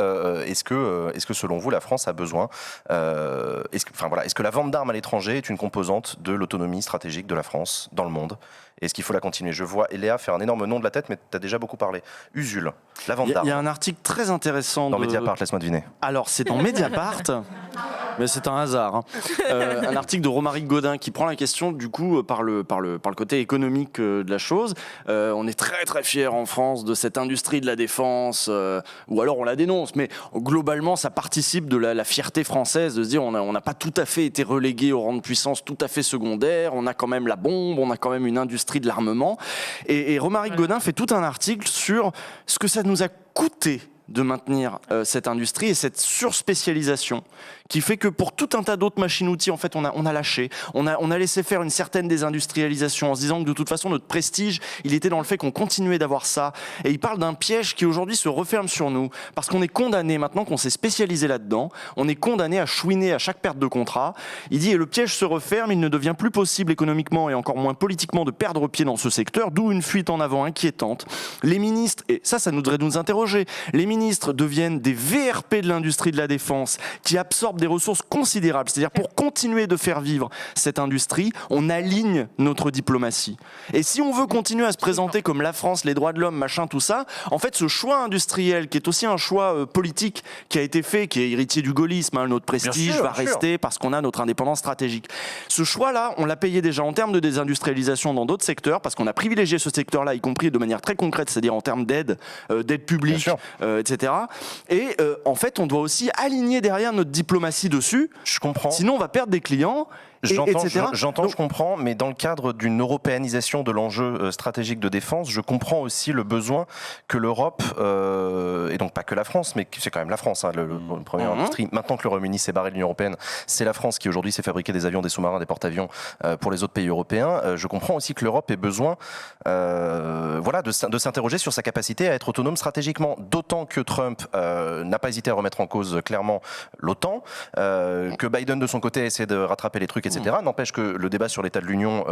Est-ce que selon vous, la France a besoin est-ce que la vente d'armes à l'étranger est une composante de l'autonomie stratégique de la France dans le monde? Est-ce qu'il faut la continuer? Je vois Léa faire un énorme nom de la tête, mais tu as déjà beaucoup parlé. Usul, la vente d'armes. Il y a un article très intéressant Dans Mediapart, laisse-moi deviner. Alors, c'est dans Mediapart, mais c'est un hasard. Hein. Un article de Romaric Gaudin qui prend la question, du coup, par le côté économique de la chose. On est très, très fiers en France de cette industrie de la défense, ou alors on la dénonce, mais globalement, ça participe de la fierté française de se dire on n'a pas tout à fait été relégué au rang de puissance tout à fait secondaire, on a quand même la bombe, on a quand même une industrie de l'armement. Et Romaric Gaudin fait tout un article sur ce que ça nous a coûté de maintenir cette industrie et cette surspécialisation qui fait que pour tout un tas d'autres machines-outils, en fait, on a lâché. On a laissé faire une certaine désindustrialisation en se disant que de toute façon, notre prestige, il était dans le fait qu'on continuait d'avoir ça. Et il parle d'un piège qui aujourd'hui se referme sur nous parce qu'on est condamné, maintenant qu'on s'est spécialisé là-dedans, on est condamné à chouiner à chaque perte de contrat. Il dit, et le piège se referme, il ne devient plus possible économiquement et encore moins politiquement de perdre pied dans ce secteur, d'où une fuite en avant inquiétante. Les ministres, et ça devrait nous interroger, les ministres deviennent des VRP de l'industrie de la défense qui absorbent des ressources considérables. C'est-à-dire pour continuer de faire vivre cette industrie, on aligne notre diplomatie. Et si on veut continuer à se présenter comme la France, les droits de l'homme, machin, tout ça, en fait, ce choix industriel, qui est aussi un choix politique qui a été fait, qui est héritier du gaullisme, hein, notre prestige va rester parce qu'on a notre indépendance stratégique. Ce choix-là, on l'a payé déjà en termes de désindustrialisation dans d'autres secteurs, parce qu'on a privilégié ce secteur-là, y compris de manière très concrète, c'est-à-dire en termes d'aide publique, etc. Et en fait, on doit aussi aligner derrière notre diplomatie dessus. Je comprends. Sinon, on va perdre des clients. etc. J'entends, Donc- je comprends, mais dans le cadre d'une européanisation de l'enjeu stratégique de défense, je comprends aussi le besoin que l'Europe, et donc pas que la France, mais c'est quand même la France, hein, le premier industrie. Maintenant que le Royaume-Uni s'est barré de l'Union européenne, c'est la France qui aujourd'hui sait fabriquer des avions, des sous-marins, des porte-avions pour les autres pays européens. Je comprends aussi que l'Europe ait besoin de s'interroger sur sa capacité à être autonome stratégiquement, d'autant que Trump n'a pas hésité à remettre en cause clairement l'OTAN, que Biden de son côté essaie de rattraper les trucs, etc. N'empêche que le débat sur l'état de l'Union,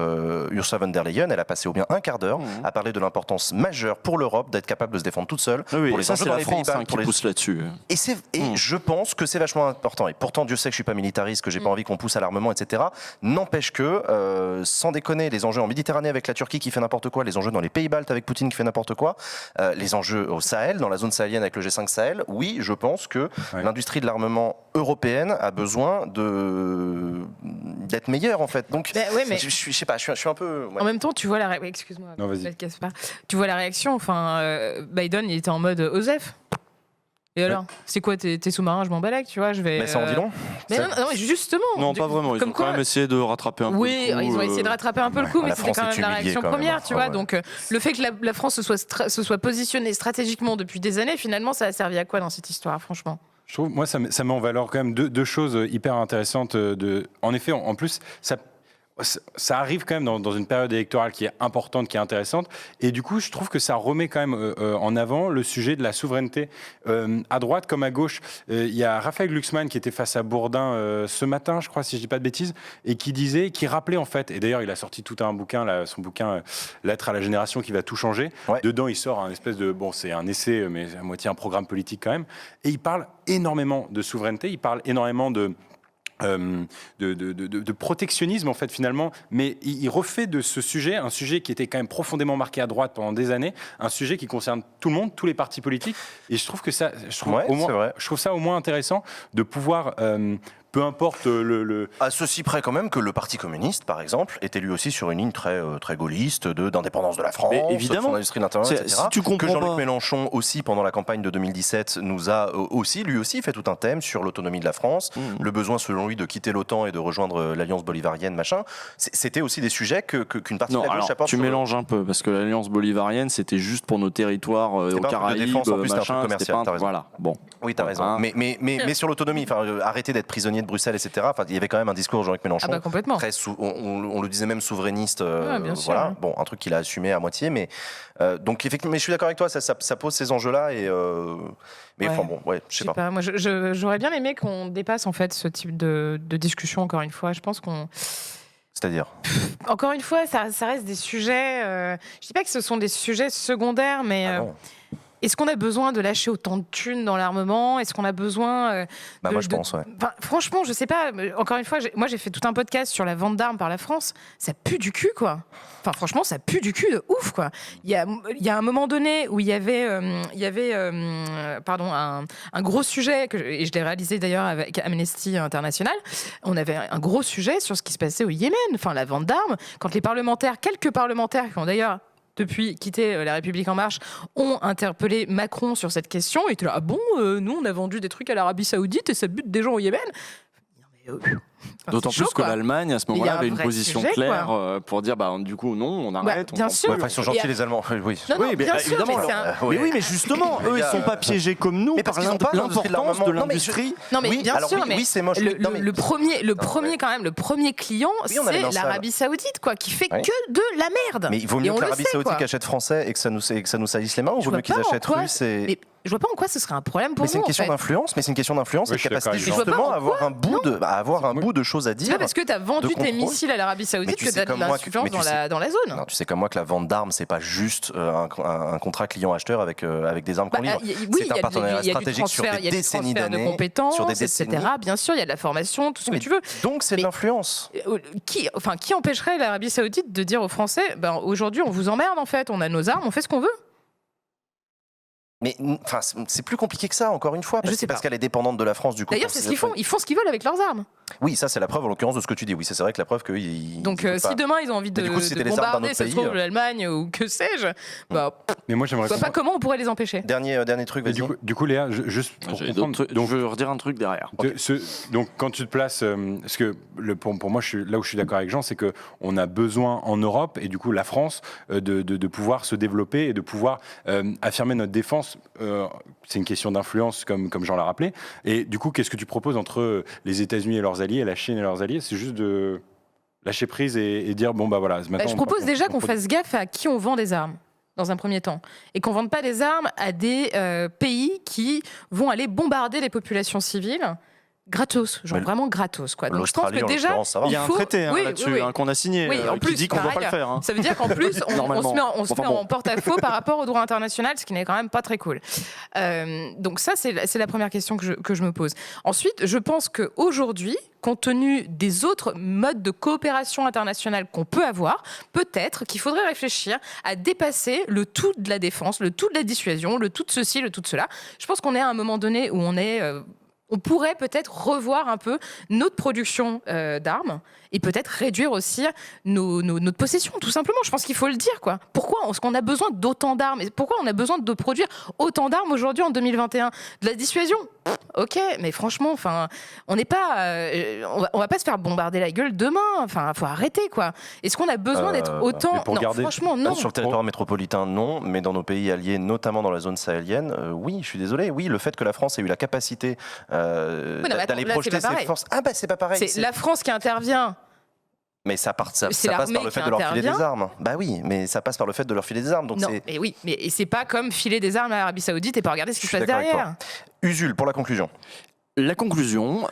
Ursula von der Leyen, elle a passé au bien un quart d'heure à parler de l'importance majeure pour l'Europe d'être capable de se défendre toute seule. Oui, pour les ça enjeux c'est dans la les France Pays-Bas, qui pousse là-dessus. Et je pense que c'est vachement important. Et pourtant, Dieu sait que je suis pas militariste, que j'ai pas envie qu'on pousse à l'armement, etc. N'empêche que, sans déconner, les enjeux en Méditerranée avec la Turquie qui fait n'importe quoi, les enjeux dans les pays baltes avec Poutine qui fait n'importe quoi, les enjeux au Sahel, dans la zone sahélienne avec le G5 Sahel, oui, je pense que l'industrie de l'armement européenne a besoin d'être meilleure en fait. Donc, je sais pas, je suis un peu. Ouais. En même temps, tu vois la réaction. Excuse-moi, Non, vas-y. Gaspard. Tu vois la réaction. Enfin, Biden, il était en mode Osef. Et alors, c'est quoi tes sous-marins? Je m'en balèque, tu vois. Je vais. Mais ça en dit long. Mais non, mais justement. Non, pas vraiment. Ils ont quand même essayé de rattraper un peu. Oui, le coup, ils ont essayé de rattraper un peu le coup, mais la c'était France quand est même la humiliée réaction quand même. première, tu vois. Ouais. Donc, le fait que la France se soit positionnée stratégiquement depuis des années, finalement, ça a servi à quoi dans cette histoire, franchement? Je trouve, moi, ça met en valeur quand même deux choses hyper intéressantes. En effet, en plus, ça arrive quand même dans une période électorale qui est importante, qui est intéressante. Et du coup, je trouve que ça remet quand même en avant le sujet de la souveraineté. À droite comme à gauche, il y a Raphaël Glucksmann qui était face à Bourdin ce matin, je crois, si je dis pas de bêtises, et qui rappelait en fait, et d'ailleurs il a sorti tout un bouquin, son bouquin Lettre à la génération qui va tout changer. Ouais. Dedans, il sort un espèce de, c'est un essai, mais à moitié un programme politique quand même. Et il parle énormément de souveraineté, il parle énormément de protectionnisme en fait finalement, mais il refait de ce sujet un sujet qui était quand même profondément marqué à droite pendant des années, un sujet qui concerne tout le monde, tous les partis politiques, et je trouve ça au moins intéressant de pouvoir peu importe À ceci près quand même que le Parti communiste, par exemple, était lui aussi sur une ligne très gaulliste d'indépendance de la France, évidemment, de son industrie d'intérieur, etc. Si tu comprends que Jean-Luc pas... Mélenchon aussi, pendant la campagne de 2017, nous a lui aussi fait tout un thème sur l'autonomie de la France, le besoin selon lui de quitter l'OTAN et de rejoindre l'Alliance bolivarienne, machin. C'était aussi des sujets qu'une partie de la gauche apporte. Tu mélanges un peu, parce que l'Alliance bolivarienne, c'était juste pour nos territoires aux Caraïbes, en plus, machin, commercial, t'as raison. Voilà, bon. Oui, t'as raison. Hein. Mais sur l'autonomie, arrêter d'être prisonnier de Bruxelles, etc. Il y avait quand même un discours de Jean-Luc Mélenchon. Ah bah complètement. Très on le disait même souverainiste. Bien sûr, voilà. ouais. Bon, un truc qu'il a assumé à moitié, mais donc effectivement, mais je suis d'accord avec toi, ça pose ces enjeux-là et. Mais enfin bon, ouais, je sais pas. Moi, j'aurais bien aimé qu'on dépasse en fait ce type de discussion encore une fois. Je pense qu'on. C'est-à-dire Encore une fois, ça reste des sujets. Je dis pas que ce sont des sujets secondaires, mais. Est-ce qu'on a besoin de lâcher autant de thunes dans l'armement? Est-ce qu'on a besoin moi, je pense, ouais. Franchement, je sais pas. Encore une fois, moi, j'ai fait tout un podcast sur la vente d'armes par la France. Ça pue du cul, quoi. Enfin, franchement, ça pue du cul de ouf, quoi. Il y a un moment donné où il y avait un gros sujet, et je l'ai réalisé d'ailleurs avec Amnesty International. On avait un gros sujet sur ce qui se passait au Yémen. Enfin, la vente d'armes. Quand quelques parlementaires qui ont d'ailleurs depuis quitté La République En Marche, ont interpellé Macron sur cette question. Il était là, nous, on a vendu des trucs à l'Arabie Saoudite et ça bute des gens au Yémen. D'autant plus que l'Allemagne, à ce moment-là, avait une position sujet, claire pour dire, du coup, non, on arrête. Bien sûr. Ils sont gentils, les Allemands. Oui, bien sûr, évidemment. Mais mais justement, eux, ils sont pas piégés comme nous par l'importance de l'industrie. Non, mais bien sûr, mais c'est moche. Le premier client, c'est l'Arabie Saoudite, quoi, qui fait que de la merde. Mais il vaut mieux que l'Arabie Saoudite achète français et que ça nous salisse les mains, ou vaut mieux qu'ils achètent russe et... Je vois pas en quoi ce serait un problème pour nous. Mais c'est une question d'influence, et de capacité justement à avoir un bout de choses à dire. C'est pas parce que tu as vendu tes missiles à l'Arabie Saoudite que tu as de l'influence dans la zone. Non, tu sais comme moi que la vente d'armes, c'est pas juste un contrat client-acheteur avec des armes qu'on livre. C'est un partenariat stratégique sur des décennies d'années, de compétences, sur des décennies. etc. Bien sûr, il y a de la formation, tout ce que tu veux. Donc c'est de l'influence. Qui empêcherait l'Arabie Saoudite de dire aux Français, aujourd'hui on vous emmerde en fait, on a nos armes, on fait ce qu'on veut? Mais enfin, c'est plus compliqué que ça, encore une fois, Je sais parce pas. qu'elle est dépendante de la France du coup. D'ailleurs, c'est ce qu'ils font. Ils font ce qu'ils veulent avec leurs armes. Oui, ça c'est la preuve en l'occurrence de ce que tu dis. Oui, c'est vrai que la preuve que Donc, si demain ils ont envie de, du coup, si c'était de les armes d'un bombarder, autre ça se pays, trouve, l'Allemagne ou que sais-je, bah, Mais moi, j'aimerais je vois pas comment on pourrait les empêcher. Dernier truc, Mais vas-y. du coup, Léa, juste pour J'avais comprendre, d'autres trucs. donc, Je veux redire un truc derrière. donc quand tu te places, parce que pour moi, là où je suis d'accord avec Jean, c'est que on a besoin en Europe et du coup la France de pouvoir se développer et de pouvoir affirmer notre défense. C'est une question d'influence, comme Jean l'a rappelé. Et du coup, qu'est-ce que tu proposes entre les États-Unis et leurs alliés, et la Chine et leurs alliés? C'est juste de lâcher prise et dire bon bah voilà. Maintenant, Je propose déjà qu'on fasse gaffe à qui on vend des armes. Dans un premier temps. Et qu'on ne vende pas des armes à des pays qui vont aller bombarder les populations civiles gratos, genre Mais vraiment gratos. Quoi. Donc je pense l'Australie, que en déjà, l'occurrence, ça va. Il y a un faut- traité oui, là-dessus oui, oui. qu'on a signé Oui, en qui plus, dit qu'on ne va pas le pareil, faire. Hein. Ça veut dire qu'en plus, on se Normalement. met Enfin, en bon. porte-à-faux par rapport au droit international, ce qui n'est quand même pas très cool. Donc ça, c'est la première question que je me pose. Ensuite, je pense qu'aujourd'hui, compte tenu des autres modes de coopération internationale qu'on peut avoir, peut-être qu'il faudrait réfléchir à dépasser le tout de la défense, le tout de la dissuasion, le tout de ceci, le tout de cela. Je pense qu'on est à un moment donné où on pourrait peut-être revoir un peu notre production d'armes et peut-être réduire aussi notre possession, tout simplement. Je pense qu'il faut le dire, quoi. Pourquoi est-ce qu'on a besoin d'autant d'armes? Et pourquoi on a besoin de produire autant d'armes aujourd'hui en 2021? De la dissuasion? Ok, mais franchement, enfin, on n'est pas, on va pas se faire bombarder la gueule demain. Enfin, faut arrêter, quoi. Est-ce qu'on a besoin d'être autant? mais pour Non, garder- franchement, non. Sur le territoire métropolitain, non, mais dans nos pays alliés, notamment dans la zone sahélienne, oui, je suis désolé. Oui, le fait que la France ait eu la capacité mais attends, d'aller là, projeter c'est pas ses pareil. forces. Ah, bah, c'est pas pareil. C'est la France qui intervient. Mais ça passe C'est par l'armée le fait qui de leur filer des intervient. armes. Bah oui, mais ça passe par le fait de leur filer des armes. Donc Non, c'est. mais oui, mais c'est pas comme filer des armes à l'Arabie Saoudite et pas regarder ce qui Je se suis passe d'accord avec derrière. Usul, pour la conclusion. La conclusion,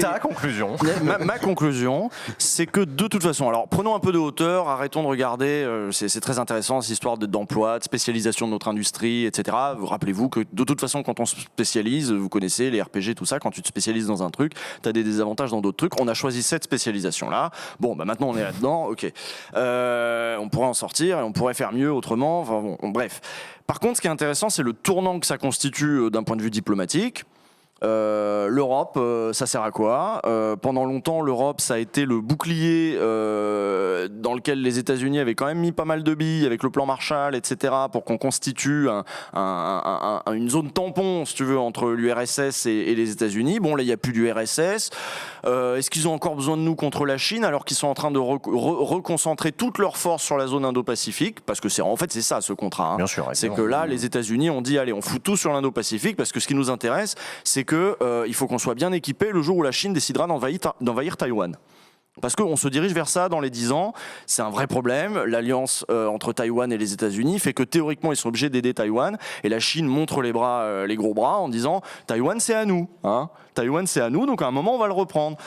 Ta conclusion. ma conclusion, c'est que de toute façon, alors prenons un peu de hauteur, arrêtons de regarder, c'est très intéressant cette histoire d'emploi, de spécialisation de notre industrie, etc. Vous rappelez-vous que de toute façon, quand on se spécialise, vous connaissez les RPG, tout ça, quand tu te spécialises dans un truc, tu as des désavantages dans d'autres trucs. On a choisi cette spécialisation-là. Bon, bah maintenant on est là-dedans, ok. On pourrait en sortir et on pourrait faire mieux autrement. Enfin, bon, bref. Par contre, ce qui est intéressant, c'est le tournant que ça constitue d'un point de vue diplomatique. L'Europe, ça sert à quoi? Pendant longtemps, l'Europe, ça a été le bouclier dans lequel les États-Unis avaient quand même mis pas mal de billes avec le plan Marshall, etc., pour qu'on constitue une zone tampon, si tu veux, entre l'URSS et les États-Unis. Bon, là, il n'y a plus d'URSS. Est-ce qu'ils ont encore besoin de nous contre la Chine alors qu'ils sont en train de reconcentrer toutes leurs forces sur la zone Indo-Pacifique? Parce que en fait, c'est ça ce contrat. Hein. Bien sûr. C'est que là, les États-Unis ont dit allez, on fout tout sur l'Indo-Pacifique parce que ce qui nous intéresse, c'est que il faut qu'on soit bien équipé le jour où la Chine décidera d'envahir Taïwan. Parce qu'on se dirige vers ça dans les 10 ans, c'est un vrai problème. L'alliance entre Taïwan et les États-Unis fait que théoriquement ils sont obligés d'aider Taïwan et la Chine montre les bras, les gros bras en disant Taïwan c'est à nous, hein. Taïwan c'est à nous, donc à un moment on va le reprendre.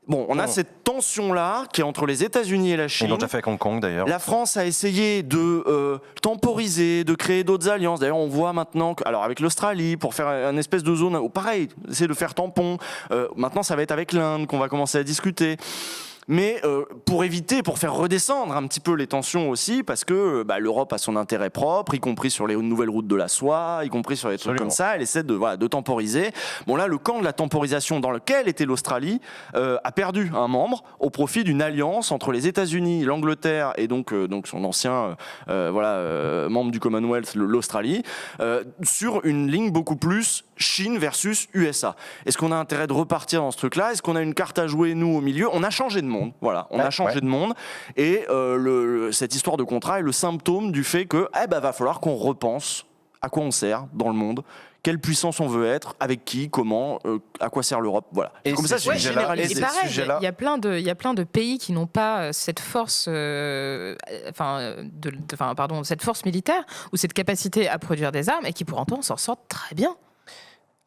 Bon, on a cette tension-là qui est entre les États-Unis et la Chine. Ils l'ont déjà fait avec Hong Kong d'ailleurs. La France a essayé de temporiser, de créer d'autres alliances. D'ailleurs, on voit maintenant, alors avec l'Australie, pour faire une espèce de zone, pareil, c'est de faire tampon. Maintenant, ça va être avec l'Inde qu'on va commencer à discuter. Mais pour faire redescendre un petit peu les tensions aussi, parce que l'Europe a son intérêt propre, y compris sur les nouvelles routes de la soie, y compris sur les trucs comme ça, elle essaie de temporiser. Bon là, le camp de la temporisation dans lequel était l'Australie a perdu un membre au profit d'une alliance entre les États-Unis, l'Angleterre et donc son ancien membre du Commonwealth, l'Australie, sur une ligne beaucoup plus Chine versus USA. Est-ce qu'on a intérêt de repartir dans ce truc-là? Est-ce qu'on a une carte à jouer, nous, au milieu? On a changé de monde. Voilà, on a changé de monde. Et cette histoire de contrat est le symptôme du fait que va falloir qu'on repense à quoi on sert dans le monde, quelle puissance on veut être, avec qui, comment, à quoi sert l'Europe. Voilà. Et comme ça, c'est c'est généralisé. Et pareil, il y a plein de pays qui n'ont pas cette force, cette force militaire ou cette capacité à produire des armes et qui pour autant s'en sortent très bien.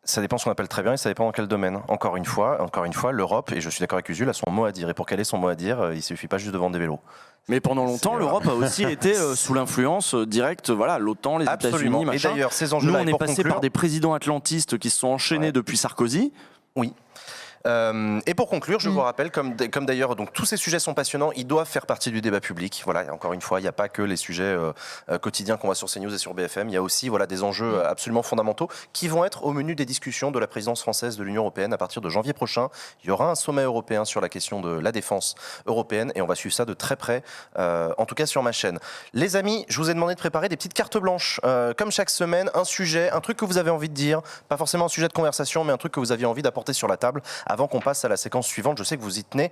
Ça dépend ce qu'on appelle très bien et ça dépend dans quel domaine. Encore une fois, l'Europe, et je suis d'accord avec Usul, a son mot à dire. Et pour qu'elle ait son mot à dire, il suffit pas juste de vendre des vélos. Mais pendant longtemps, l'Europe a aussi été sous l'influence directe, l'OTAN, les États-Unis, machin. Et d'ailleurs, ces enjeux-là, nous, on est passé par des présidents atlantistes qui se sont enchaînés depuis Sarkozy. Oui. Et pour conclure, je vous rappelle, comme d'ailleurs, donc tous ces sujets sont passionnants, ils doivent faire partie du débat public. Voilà, et encore une fois, il n'y a pas que les sujets quotidiens qu'on voit sur CNews et sur BFM. Il y a aussi des enjeux absolument fondamentaux qui vont être au menu des discussions de la présidence française de l'Union européenne à partir de janvier prochain. Il y aura un sommet européen sur la question de la défense européenne et on va suivre ça de très près, en tout cas sur ma chaîne. Les amis, je vous ai demandé de préparer des petites cartes blanches. Comme chaque semaine, un sujet, un truc que vous avez envie de dire, pas forcément un sujet de conversation, mais un truc que vous aviez envie d'apporter sur la table avant qu'on passe à la séquence suivante. Je sais que vous y tenez.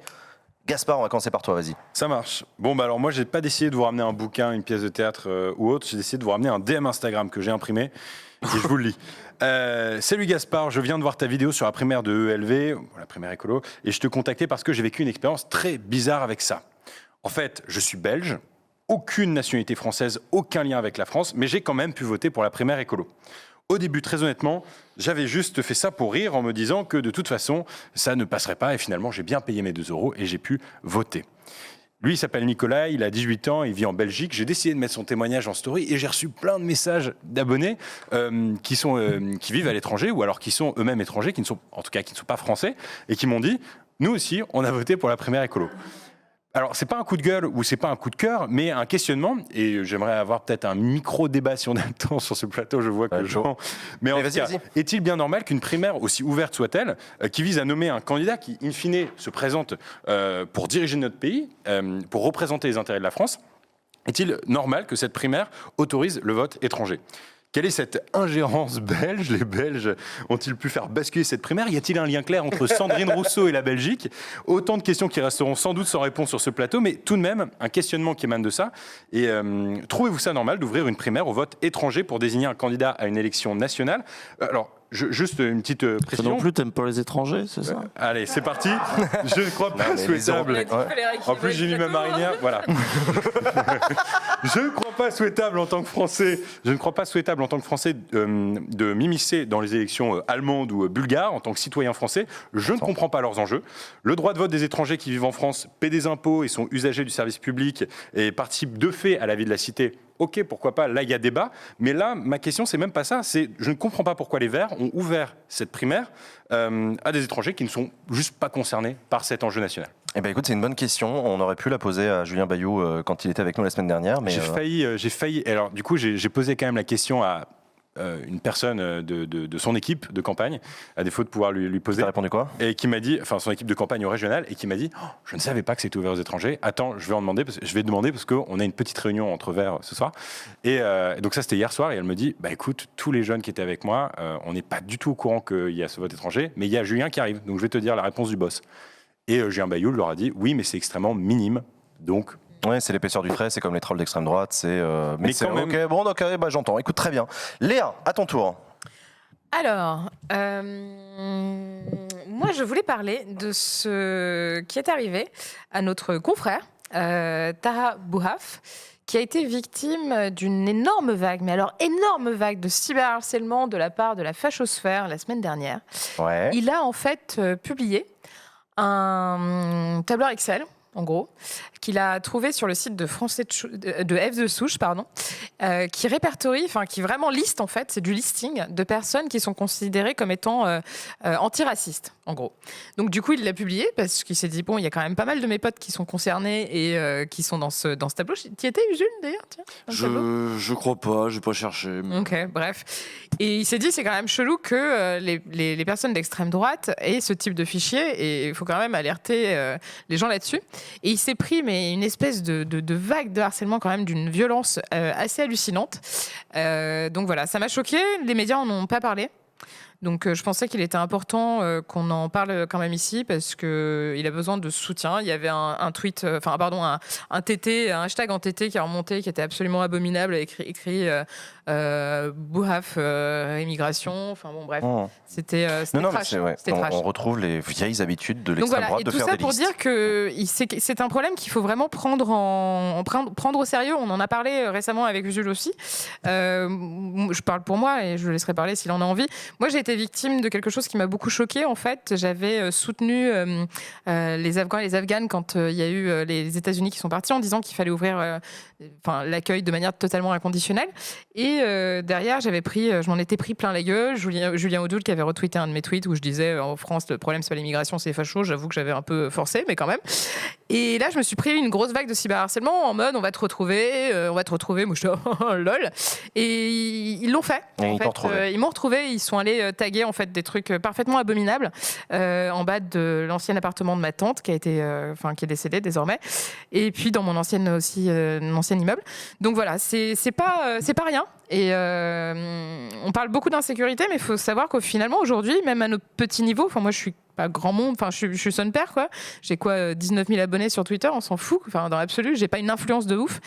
Gaspard, on va commencer par toi, vas-y. Ça marche. Bon, bah alors moi, j'ai pas décidé de vous ramener un bouquin, une pièce de théâtre ou autre. J'ai décidé de vous ramener un DM Instagram que j'ai imprimé et je vous le lis. Salut Gaspard, je viens de voir ta vidéo sur la primaire de ELV, la primaire écolo, et je te contactais parce que j'ai vécu une expérience très bizarre avec ça. En fait, je suis belge, aucune nationalité française, aucun lien avec la France, mais j'ai quand même pu voter pour la primaire écolo. Au début, très honnêtement, j'avais juste fait ça pour rire en me disant que de toute façon, ça ne passerait pas et finalement, j'ai bien payé mes 2 € et j'ai pu voter. Lui, il s'appelle Nicolas, il a 18 ans, il vit en Belgique. J'ai décidé de mettre son témoignage en story et j'ai reçu plein de messages d'abonnés qui vivent à l'étranger ou alors qui sont eux-mêmes étrangers, qui ne sont pas français et qui m'ont dit « Nous aussi, on a voté pour la primaire écolo ». Alors, c'est pas un coup de gueule ou c'est pas un coup de cœur, mais un questionnement. Et j'aimerais avoir peut-être un micro-débat si on a le temps sur ce plateau. Je vois que Jean. Mais en tout cas, est-il bien normal qu'une primaire, aussi ouverte soit-elle, qui vise à nommer un candidat qui, in fine, se présente pour diriger notre pays, pour représenter les intérêts de la France, est-il normal que cette primaire autorise le vote étranger ? Quelle est cette ingérence belge ? Les Belges ont-ils pu faire basculer cette primaire ? Y a-t-il un lien clair entre Sandrine Rousseau et la Belgique ? Autant de questions qui resteront sans doute sans réponse sur ce plateau, mais tout de même, un questionnement qui émane de ça. Et trouvez-vous ça normal d'ouvrir une primaire au vote étranger pour désigner un candidat à une élection nationale ? Alors, juste une petite précision. Non plus, t'aimes pas les étrangers, c'est ça ? Allez, c'est parti. Je ne crois pas souhaitable. En plus, j'ai mis ma marinière. Voilà. Je ne crois pas souhaitable en tant que Français. Je ne crois pas souhaitable en tant que Français de m'immiscer dans les élections allemandes ou bulgares en tant que citoyen français. Je ne comprends pas leurs enjeux. Le droit de vote des étrangers qui vivent en France paient des impôts et sont usagers du service public et participent de fait à la vie de la cité. Ok, pourquoi pas, là il y a débat, mais là ma question c'est même pas ça, c'est je ne comprends pas pourquoi les Verts ont ouvert cette primaire à des étrangers qui ne sont juste pas concernés par cet enjeu national. Eh ben écoute, c'est une bonne question, on aurait pu la poser à Julien Bayou quand il était avec nous la semaine dernière. Mais j'ai failli, alors du coup j'ai posé quand même la question à une personne de son équipe de campagne, à défaut de pouvoir lui poser. T'as répondu quoi ? Et qui m'a dit, enfin son équipe de campagne au régional, et qui m'a dit oh, je ne savais pas que c'était ouvert aux étrangers. Attends, je vais demander parce qu'on a une petite réunion entre Verts ce soir. Et donc ça c'était hier soir, et elle me dit bah écoute, tous les jeunes qui étaient avec moi, on n'est pas du tout au courant qu'il y a ce vote étranger, mais il y a Julien qui arrive, donc je vais te dire la réponse du boss. Et Julien Bayou leur a dit oui, mais c'est extrêmement minime, donc. Ouais, c'est l'épaisseur du trait, c'est comme les trolls d'extrême droite, c'est. Mais c'est quand même. Ok, bon, donc, bah, j'entends. Écoute, très bien. Léa, à ton tour. Alors, moi, je voulais parler de ce qui est arrivé à notre confrère, Taha Bouhaf, qui a été victime d'une énorme vague, mais alors énorme vague de cyberharcèlement de la part de la fachosphère la semaine dernière. Ouais. Il a en fait publié un tableur Excel, en gros, qu'il a trouvé sur le site de F de Souche, qui répertorie, enfin qui vraiment liste en fait, c'est du listing de personnes qui sont considérées comme étant antiracistes, en gros. Donc du coup, il l'a publié parce qu'il s'est dit bon, il y a quand même pas mal de mes potes qui sont concernés et qui sont dans ce tableau. Tu y étais, Jules, d'ailleurs, tiens, Je crois pas, j'ai pas cherché. Ok, bref. Et il s'est dit c'est quand même chelou que les personnes d'extrême droite aient ce type de fichier et il faut quand même alerter les gens là-dessus. Et il s'est pris une espèce de vague de harcèlement quand même d'une violence assez hallucinante. Donc voilà, ça m'a choqué. Les médias en ont pas parlé. Donc je pensais qu'il était important qu'on en parle quand même ici parce qu'il a besoin de soutien. Il y avait un tweet, un TT, un hashtag en TT qui a remonté, qui était absolument abominable, écrit Bouhaf immigration. Enfin bon, bref, c'était trash. C'était trash. On retrouve les vieilles habitudes de l'extrême droite de faire des listes. Tout ça pour dire que c'est un problème qu'il faut vraiment prendre au sérieux. On en a parlé récemment avec Jules aussi. Je parle pour moi et je le laisserai parler s'il en a envie. Moi, j'ai été été victime de quelque chose qui m'a beaucoup choquée. En fait, j'avais soutenu les Afghans et les Afghanes quand il y a eu les États-Unis qui sont partis en disant qu'il fallait ouvrir l'accueil de manière totalement inconditionnelle. Et derrière, je m'en étais pris plein la gueule. Julien Audoul qui avait retweeté un de mes tweets où je disais en France, le problème, c'est pas l'immigration, c'est les fachos. J'avoue que j'avais un peu forcé, mais quand même. Et là, je me suis pris une grosse vague de cyberharcèlement en mode on va te retrouver. Moi, je suis lol. Et ils l'ont fait. Ils m'ont retrouvé. Ils sont allés taguer en fait des trucs parfaitement abominables en bas de l'ancien appartement de ma tante qui est décédée désormais. Et puis dans mon ancien immeuble. Donc voilà, c'est pas rien. Et on parle beaucoup d'insécurité, mais il faut savoir qu'au finalement aujourd'hui, même à notre petit niveau, moi je suis pas grand monde, je suis son père quoi. J'ai 19 000 abonnés sur Twitter, on s'en fout. Dans l'absolu, j'ai pas une influence de ouf.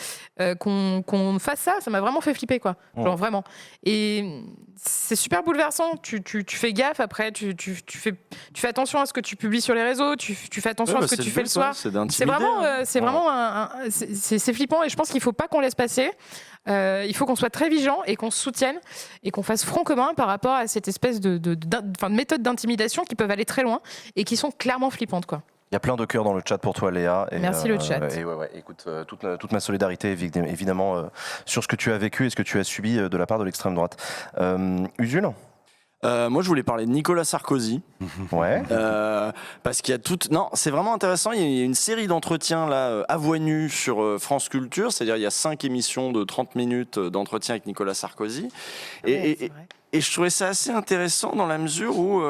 Qu'on fasse ça m'a vraiment fait flipper quoi. Genre vraiment. Et c'est super bouleversant. Tu fais gaffe après, tu fais attention à ce que tu publies sur les réseaux, tu fais attention à ce que tu fais le soir. C'est c'est flippant et je pense qu'il faut pas qu'on laisse passer. Il faut qu'on soit très vigilant et qu'on se soutienne et qu'on fasse front commun par rapport à cette espèce de méthodes d'intimidation qui peuvent aller très loin et qui sont clairement flippantes quoi. Il y a plein de cœurs dans le chat pour toi, Léa. Et merci le chat. Et écoute, toute ma solidarité, évidemment, sur ce que tu as vécu et ce que tu as subi de la part de l'extrême droite. Usul ? Moi, je voulais parler de Nicolas Sarkozy. Ouais. Parce qu'il y a Non, c'est vraiment intéressant. Il y a une série d'entretiens là, à voix nue sur France Culture. C'est-à-dire, il y a 5 émissions de 30 minutes d'entretien avec Nicolas Sarkozy. Et je trouvais ça assez intéressant dans la mesure où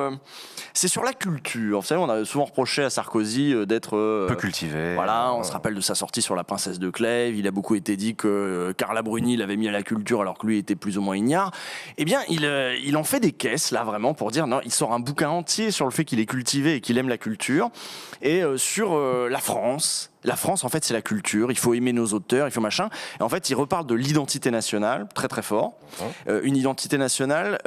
c'est sur la culture. Vous savez, on a souvent reproché à Sarkozy d'être peu cultivé. Voilà, on se rappelle de sa sortie sur La Princesse de Clèves. Il a beaucoup été dit que Carla Bruni l'avait mis à la culture alors que lui était plus ou moins ignare. Eh bien, il en fait des caisses là vraiment pour dire non. Il sort un bouquin entier sur le fait qu'il est cultivé et qu'il aime la culture et sur la France. La France, en fait, c'est la culture. Il faut aimer nos auteurs, il faut machin. Et en fait, il reparle de l'identité nationale, très très fort. Une identité nationale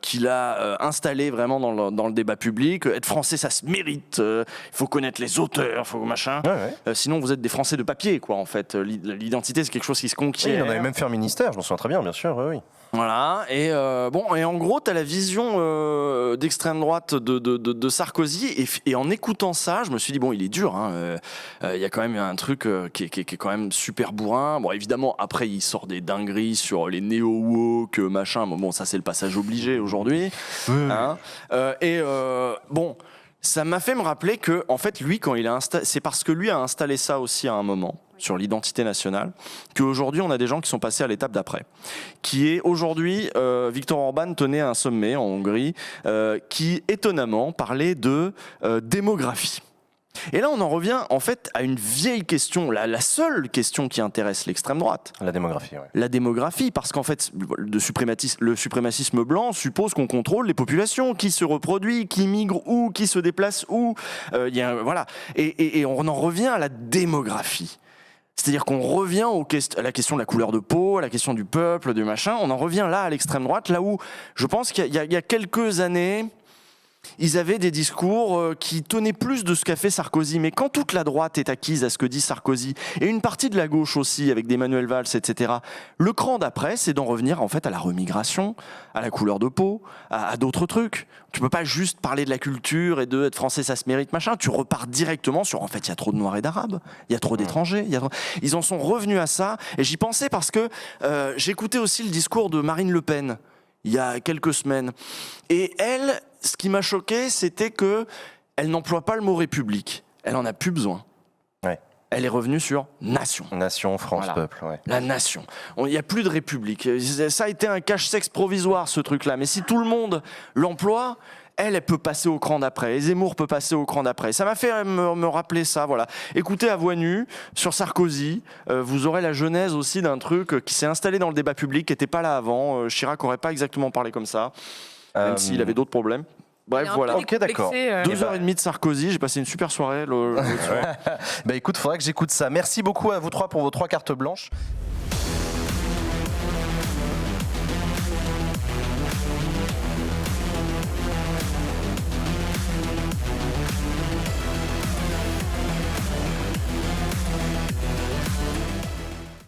qu'il a installée vraiment dans le débat public. Être français, ça se mérite. Il faut connaître les auteurs, il faut machin. Sinon, vous êtes des Français de papier, quoi, en fait. L'identité, c'est quelque chose qui se conquiert. Oui, il en avait même fait un ministère, je m'en souviens très bien sûr. Oui. Voilà, et en gros, tu as la vision d'extrême droite de Sarkozy, et en écoutant ça, je me suis dit, bon, il est dur, il y a quand même un truc qui est quand même super bourrin. Bon, évidemment, après, il sort des dingueries sur les néo-woke, machin, bon, ça c'est le passage obligé aujourd'hui. Ça m'a fait me rappeler que, en fait, lui, quand il a c'est parce que lui a installé ça aussi à un moment, sur l'identité nationale, qu'aujourd'hui, on a des gens qui sont passés à l'étape d'après. Qui est, aujourd'hui, Viktor Orban tenait un sommet en Hongrie, qui, étonnamment, parlait de démographie. Et là, on en revient, en fait, à une vieille question, la seule question qui intéresse l'extrême droite. La démographie, oui. La démographie, parce qu'en fait, le suprémacisme blanc suppose qu'on contrôle les populations, qui se reproduit, qui migre où, qui se déplace où. Voilà. Et on en revient à la démographie. C'est-à-dire qu'on revient à la question de la couleur de peau, à la question du peuple, du machin. On en revient là à l'extrême droite, là où je pense qu'il y a quelques années, ils avaient des discours qui tenaient plus de ce qu'a fait Sarkozy. Mais quand toute la droite est acquise à ce que dit Sarkozy, et une partie de la gauche aussi, avec des Manuel Valls, etc., le cran d'après, c'est d'en revenir en fait à la remigration, à la couleur de peau, à d'autres trucs. Tu peux pas juste parler de la culture et de être français, ça se mérite, machin. Tu repars directement sur, en fait, il y a trop de Noirs et d'Arabes, il y a trop d'étrangers. Ils en sont revenus à ça. Et j'y pensais parce que j'écoutais aussi le discours de Marine Le Pen, il y a quelques semaines. Et elle, ce qui m'a choqué, c'était qu'elle n'emploie pas le mot République. Elle en a plus besoin. Ouais. Elle est revenue sur nation. Nation, France, voilà. peuple. Ouais. La nation. Il n'y a plus de République. Ça a été un cache-sexe provisoire, ce truc-là. Mais si tout le monde l'emploie, elle peut passer au cran d'après. Et Zemmour peut passer au cran d'après. Ça m'a fait me rappeler ça, voilà. Écoutez à voix nue, sur Sarkozy, vous aurez la genèse aussi d'un truc qui s'est installé dans le débat public, qui n'était pas là avant. Chirac n'aurait pas exactement parlé comme ça, même s'il avait d'autres problèmes. Bref, voilà. Ok, d'accord. 2h30 de Sarkozy, j'ai passé une super soirée. Bah écoute, faudrait que j'écoute ça. Merci beaucoup à vous trois pour vos 3 cartes blanches.